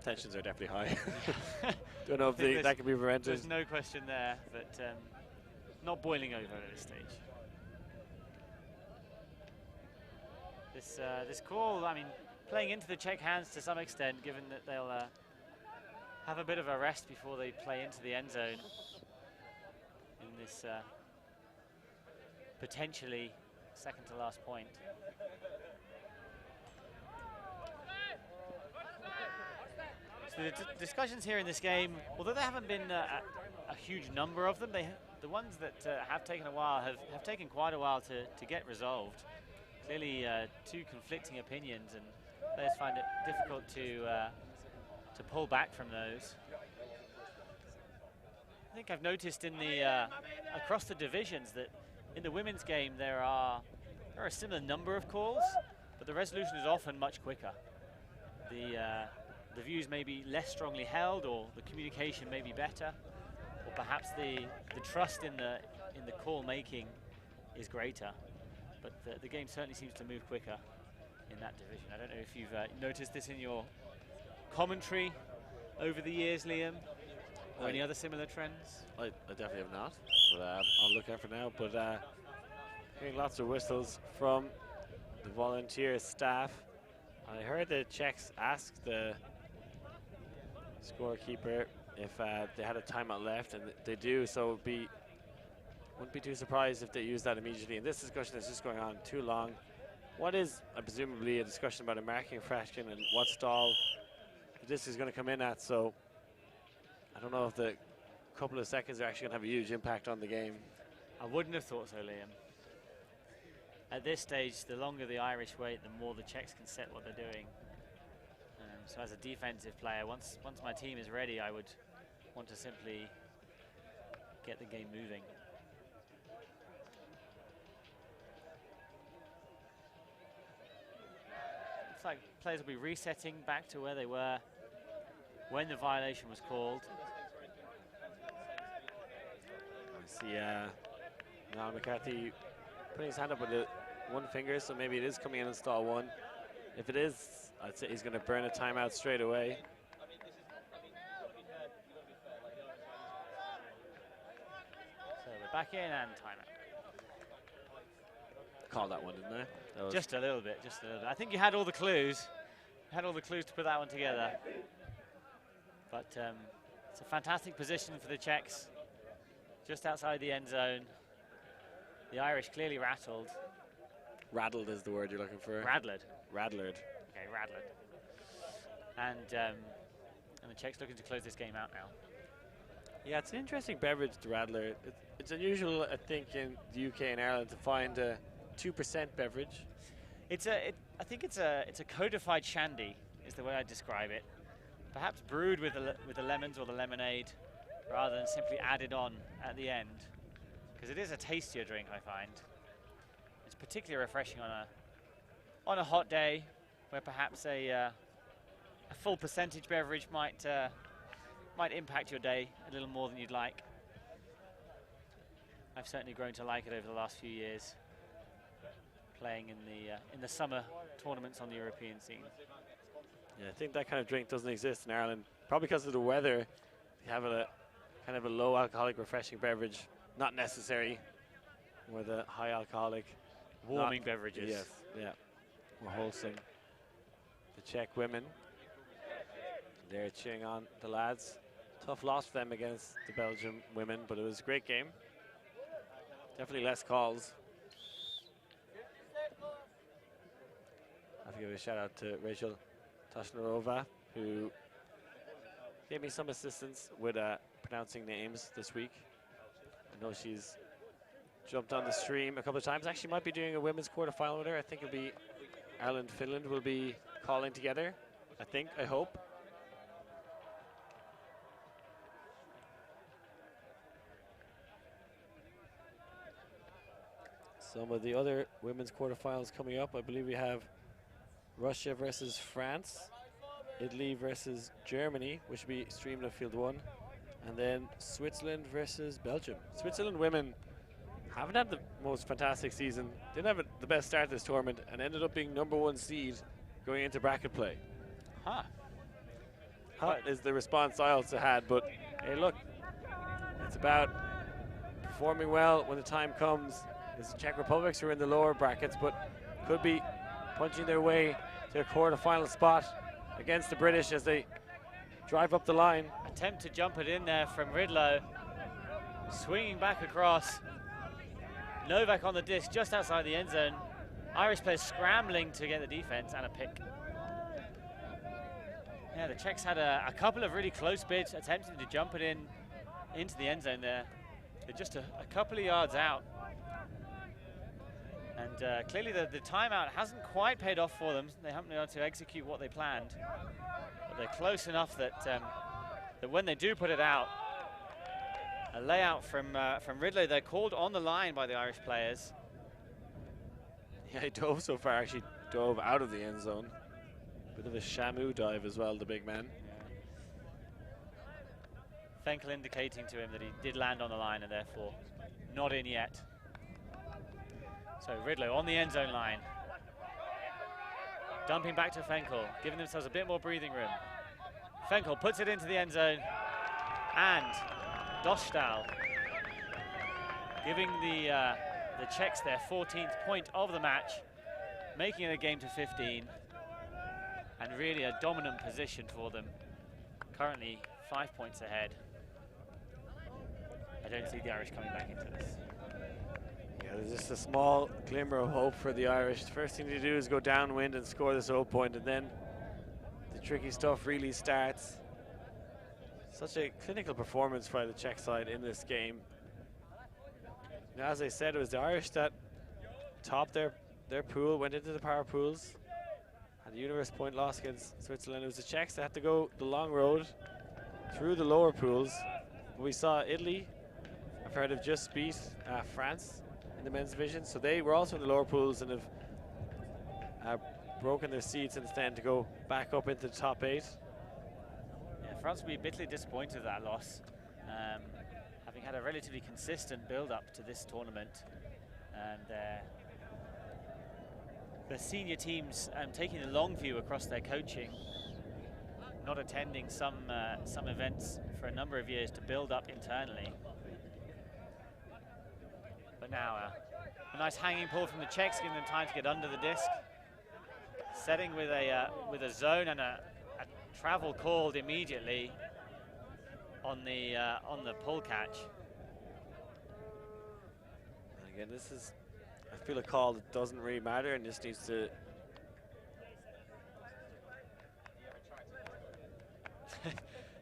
Tensions are definitely high. Don't know if that can be prevented. There's no question there, but not boiling over at this stage. This call, I mean, playing into the Czech hands to some extent, given that they'll have a bit of a rest before they play into the end zone in this potentially second to last point. So the discussions here in this game, although there haven't been a huge number of them, the ones that have taken a while have taken quite a while to get resolved. Clearly two conflicting opinions, and players find it difficult to pull back from those. I think I've noticed in the across the divisions that in the women's game there are a similar number of calls, but the resolution is often much quicker. The views may be less strongly held, or the communication may be better, or perhaps the trust in the call making is greater. But the game certainly seems to move quicker in that division. I don't know if you've noticed this in your commentary over the years, Liam, or any other similar trends? I definitely have not, but I'll look out for now. But hearing lots of whistles from the volunteer staff. I heard the Czechs ask the scorekeeper if they had a timeout left, and they do, so wouldn't be too surprised if they use that immediately. And this discussion is just going on too long. What is presumably a discussion about a marking infraction and what stall this is going to come in at, so I don't know if the couple of seconds are actually going to have a huge impact on the game. I wouldn't have thought so, Liam. At this stage, the longer the Irish wait, the more the Czechs can set what they're doing. So as a defensive player, once my team is ready, I would want to simply get the game moving. Looks like players will be resetting back to where they were when the violation was called. I see now McCarthy putting his hand up with one finger, so maybe it is coming in stall one. If it is, I'd say he's going to burn a timeout straight away. So we're back in and timeout. Called that one, didn't I? Just a little bit, just a little bit. I think you had all the clues. You had all the clues to put that one together. But it's a fantastic position for the Czechs, just outside the end zone. The Irish clearly rattled. Rattled is the word you're looking for. Radlered. Radlered. Okay, radlered. And the Czechs looking to close this game out now. Yeah, it's an interesting beverage, the Radler. It's unusual, I think, in the UK and Ireland to find a 2% beverage. I think it's a codified shandy, is the way I describe it. Perhaps brewed with the lemons or the lemonade, rather than simply added on at the end, because it is a tastier drink, I find. It's particularly refreshing on a hot day, where perhaps a full percentage beverage might impact your day a little more than you'd like. I've certainly grown to like it over the last few years, playing in the summer tournaments on the European scene. Yeah, I think that kind of drink doesn't exist in Ireland, probably because of the weather. You have a kind of a low alcoholic refreshing beverage, not necessary, or the high alcoholic Warming beverages. Yes, yeah, more wholesome. The Czech women, they're cheering on the lads. Tough loss for them against the Belgium women, but it was a great game. Definitely less calls. I have to give a shout out to Rachel Tashnarova, who gave me some assistance with pronouncing names this week. I know she's jumped on the stream a couple of times. Actually might be doing a women's quarterfinal with her. I think it'll be Ireland-Finland will be calling together. I hope. Some of the other women's quarterfinals coming up. I believe we have Russia versus France, Italy versus Germany, which will be streamed on Field 1, and then Switzerland versus Belgium. Switzerland women haven't had the most fantastic season. Didn't have the best start to this tournament and ended up being #1 seed going into bracket play. That is the response I also had, but hey, look, it's about performing well when the time comes. It's the Czech Republics who are in the lower brackets, but could be punching their way to a quarter-final spot against the British as they drive up the line. Attempt to jump it in there from Ridlow, swinging back across. Novak on the disc just outside the end zone. Irish players scrambling to get the defense and a pick. Yeah, the Czechs had a couple of really close bids attempting to jump it in into the end zone there. They're just a couple of yards out. And clearly the timeout hasn't quite paid off for them. They haven't been able to execute what they planned. But they're close enough that that when they do put it out, a layout from Ridley, they're called on the line by the Irish players. Yeah, he dove so far, actually dove out of the end zone. Bit of a Shamu dive as well, the big man. Yeah. Fenkel indicating to him that he did land on the line and therefore not in yet. So Ridlow on the end zone line. Dumping back to Fenkel, giving themselves a bit more breathing room. Fenkel puts it into the end zone, and Dostal giving the Czechs their 14th point of the match, making it a game to 15, and really a dominant position for them. Currently 5 points ahead. I don't see the Irish coming back into this. Yeah, there's just a small glimmer of hope for the Irish. The first thing to do is go downwind and score this 0 point, and then the tricky stuff really starts. Such a clinical performance by the Czech side in this game. Now, as I said, it was the Irish that topped their pool, went into the power pools, had a universe point loss against Switzerland. It was the Czechs that had to go the long road through the lower pools. We saw Italy, I've heard, have just beat France in the men's division, so they were also in the lower pools and have broken their seeds since then to go back up into the top 8. Yeah, France will be bitterly disappointed with that loss, having had a relatively consistent build-up to this tournament, and the senior teams taking the long view across their coaching, not attending some events for a number of years to build up internally. But now a nice hanging pull from the Czechs, giving them time to get under the disc. Setting with a zone and a travel called immediately on the pull catch. And again, this is, I feel, a call that doesn't really matter and just needs to.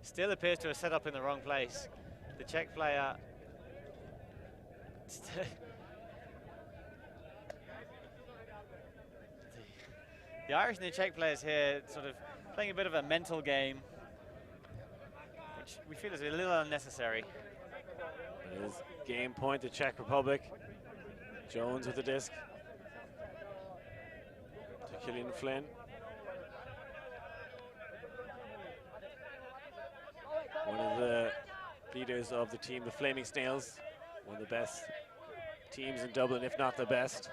Still appears to have set up in the wrong place. the Czech player. The Irish and the Czech players here sort of playing a bit of a mental game, which we feel is a little unnecessary. It is game point to Czech Republic. Jones with the disc to Killian Flynn. One of the leaders of the team, the Flaming Snails, one of the best teams in Dublin, if not the best.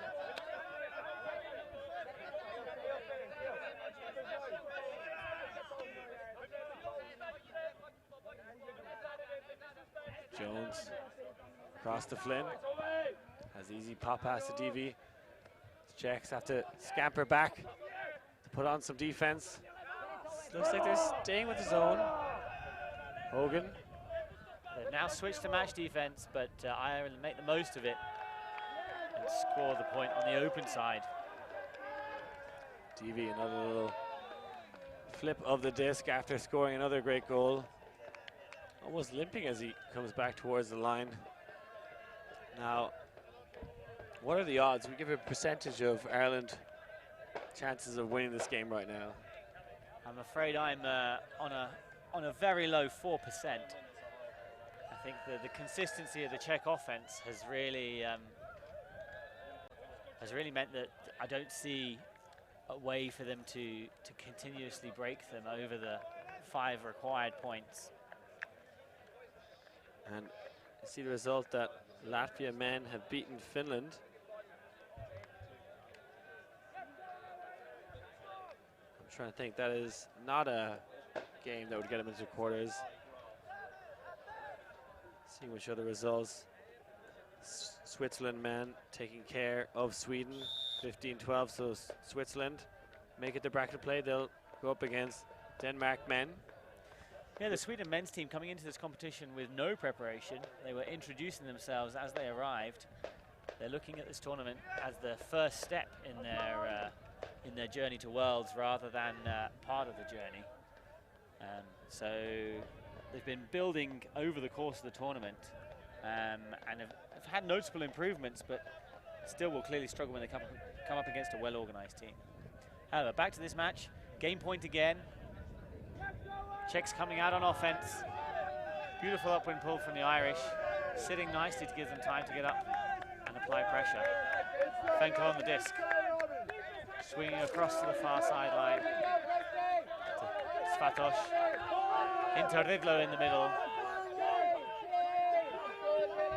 Jones across to Flynn. Has easy pop pass to DV. The Czechs have to scamper back to put on some defense. Looks like they're staying with the zone. Hogan. They've now switched to match defense, but Ireland make the most of it and score the point on the open side. DV, another little flip of the disc after scoring another great goal. Almost limping as he comes back towards the line. Now, what are the odds? We give a percentage of Ireland chances of winning this game right now. I'm afraid I'm on a very low 4%. I think the consistency of the Czech offense has really meant that I don't see a way for them to continuously break them over the 5 required points. And you see the result that Latvia men have beaten Finland. I'm trying to think, that is not a game that would get them into quarters. Seeing which other results. Switzerland men taking care of Sweden, 15-12, so Switzerland make it to bracket play. They'll go up against Denmark men. Yeah, the Sweden men's team coming into this competition with no preparation. They were introducing themselves as they arrived. They're looking at this tournament as the first step in their journey to Worlds rather than part of the journey. So they've been building over the course of the tournament and have had noticeable improvements, but still will clearly struggle when they come up against a well-organized team. However, back to this match, game point again. Czechs coming out on offense. Beautiful upwind pull from the Irish, sitting nicely to give them time to get up and apply pressure. Fenkel on the disc, swinging across to the far sideline. Svatos into Ridlo in the middle.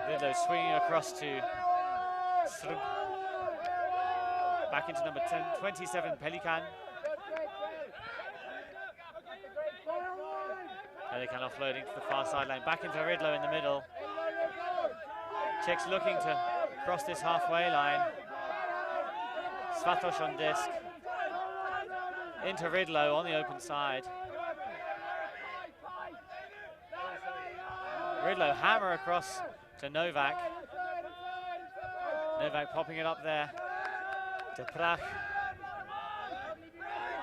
Ridlo swinging across to Srub. Back into number 27, Pelikan. Pelikan offloading to the far sideline, back into Ridlo in the middle. Czechs looking to cross this halfway line. Svatos on disc. Into Ridlo on the open side. Ridlo hammer across to Novak. Novak popping it up there to Prach.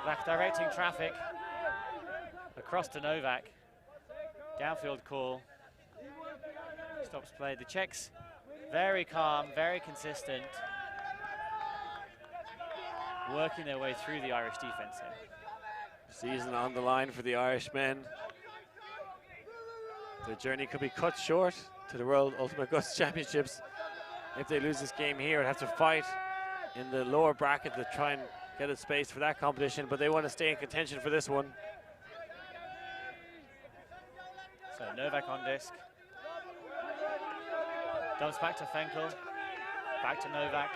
Prach directing traffic across to Novak. Downfield call. Stops play. The Czechs very calm, very consistent. Working their way through the Irish defense here. Season on the line for the Irishmen. Their journey could be cut short to the World Ultimate Guts Championships. If they lose this game here, they'd have to fight in the lower bracket to try and get a space for that competition, but they want to stay in contention for this one. So Novak on disc. Dumps back to Fenkel. Back to Novak.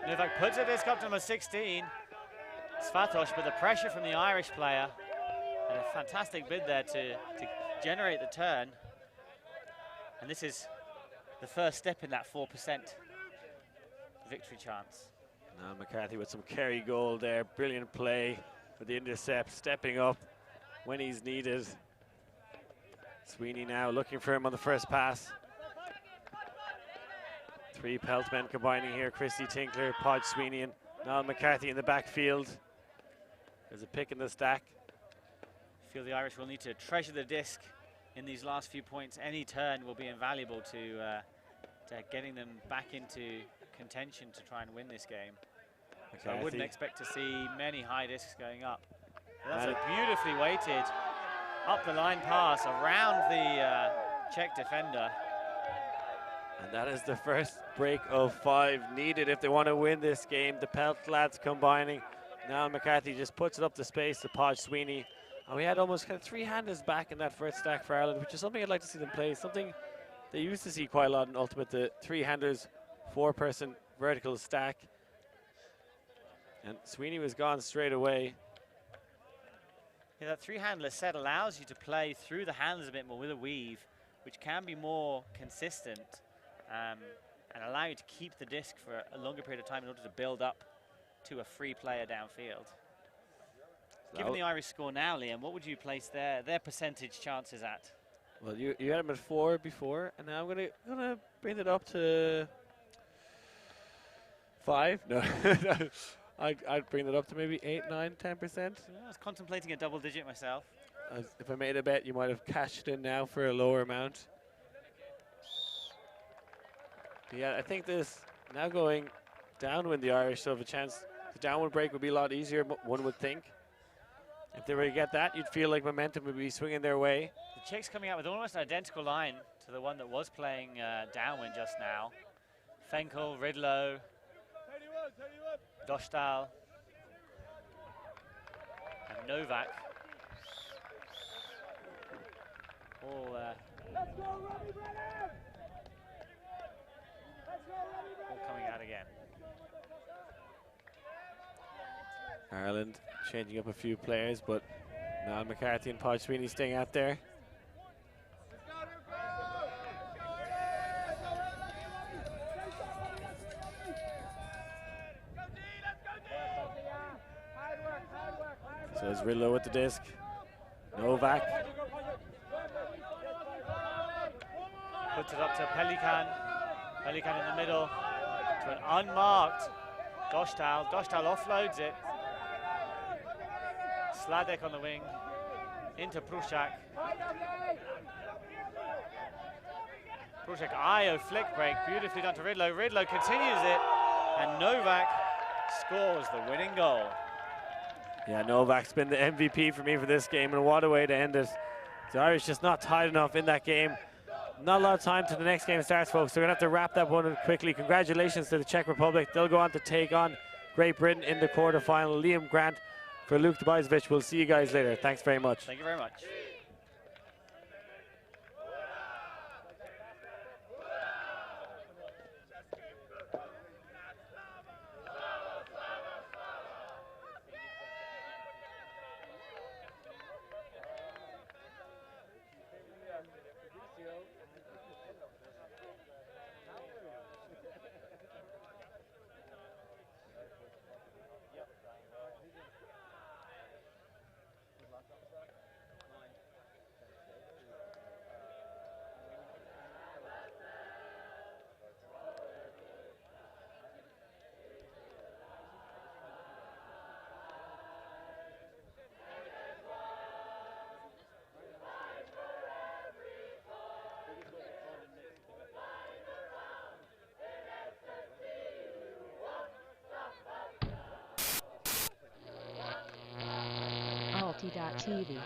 Novak puts a disc up to number 16. Svatos, but the pressure from the Irish player. And a fantastic bid there to generate the turn. And this is the first step in that 4% victory chance. Now McCarthy with some carry goal there. Brilliant play for the intercept, stepping up when he's needed. Sweeney now looking for him on the first pass. 3 Pelt men combining here. Christy Tinkler, Podge Sweeney, and Niall McCarthy in the backfield. There's a pick in the stack. I feel the Irish will need to treasure the disc in these last few points. Any turn will be invaluable to getting them back into contention to try and win this game. So I wouldn't expect to see many high discs going up. That's a beautifully weighted up the line pass around the Czech defender. And that is the first break of 5 needed if they want to win this game. The Pelt lads combining. Now McCarthy just puts it up to space to Podge Sweeney. And we had almost kind of 3-handers back in that first stack for Ireland, which is something I'd like to see them play. Something they used to see quite a lot in Ultimate, the 3-handers, 4-person vertical stack. And Sweeney was gone straight away. Yeah, that 3-handler set allows you to play through the hands a bit more with a weave, which can be more consistent and allow you to keep the disc for a longer period of time in order to build up to a free player downfield. So given the Irish score now, Liam, what would you place their percentage chances at? Well, you had them at 4 before, and now I'm gonna bring it up to 5. No, I'd bring it up to maybe 8, 9, 10%. Yeah, I was contemplating a double digit myself. If I made a bet, you might have cashed in now for a lower amount. But yeah, I think this now going downwind, the Irish still have a chance. The downwind break would be a lot easier, one would think. If they were to get that, you'd feel like momentum would be swinging their way. The Czechs coming out with almost an identical line to the one that was playing downwind just now. Fenkel, Ridlow, Dostal, and Novak. All coming out again. Ireland changing up a few players, but now McCarthy and Podge Sweeney staying out there. So it's Ridlow with the disc. Novak. Puts it up to Pelikan. Pelikan in the middle to an unmarked Dostal. Dostal offloads it. Sladek on the wing into Prusak. Prusak, Io flick break, beautifully done to Ridlow. Ridlow continues it, and Novak scores the winning goal. Yeah, Novak's been the MVP for me for this game, and what a way to end it. The Irish just not tight enough in that game. Not a lot of time till the next game starts, folks. So we're going to have to wrap that one quickly. Congratulations to the Czech Republic. They'll go on to take on Great Britain in the quarterfinal. Liam Grant for Luke Tobiasevich. We'll see you guys later. Thanks very much. Thank you very much. Alti.tv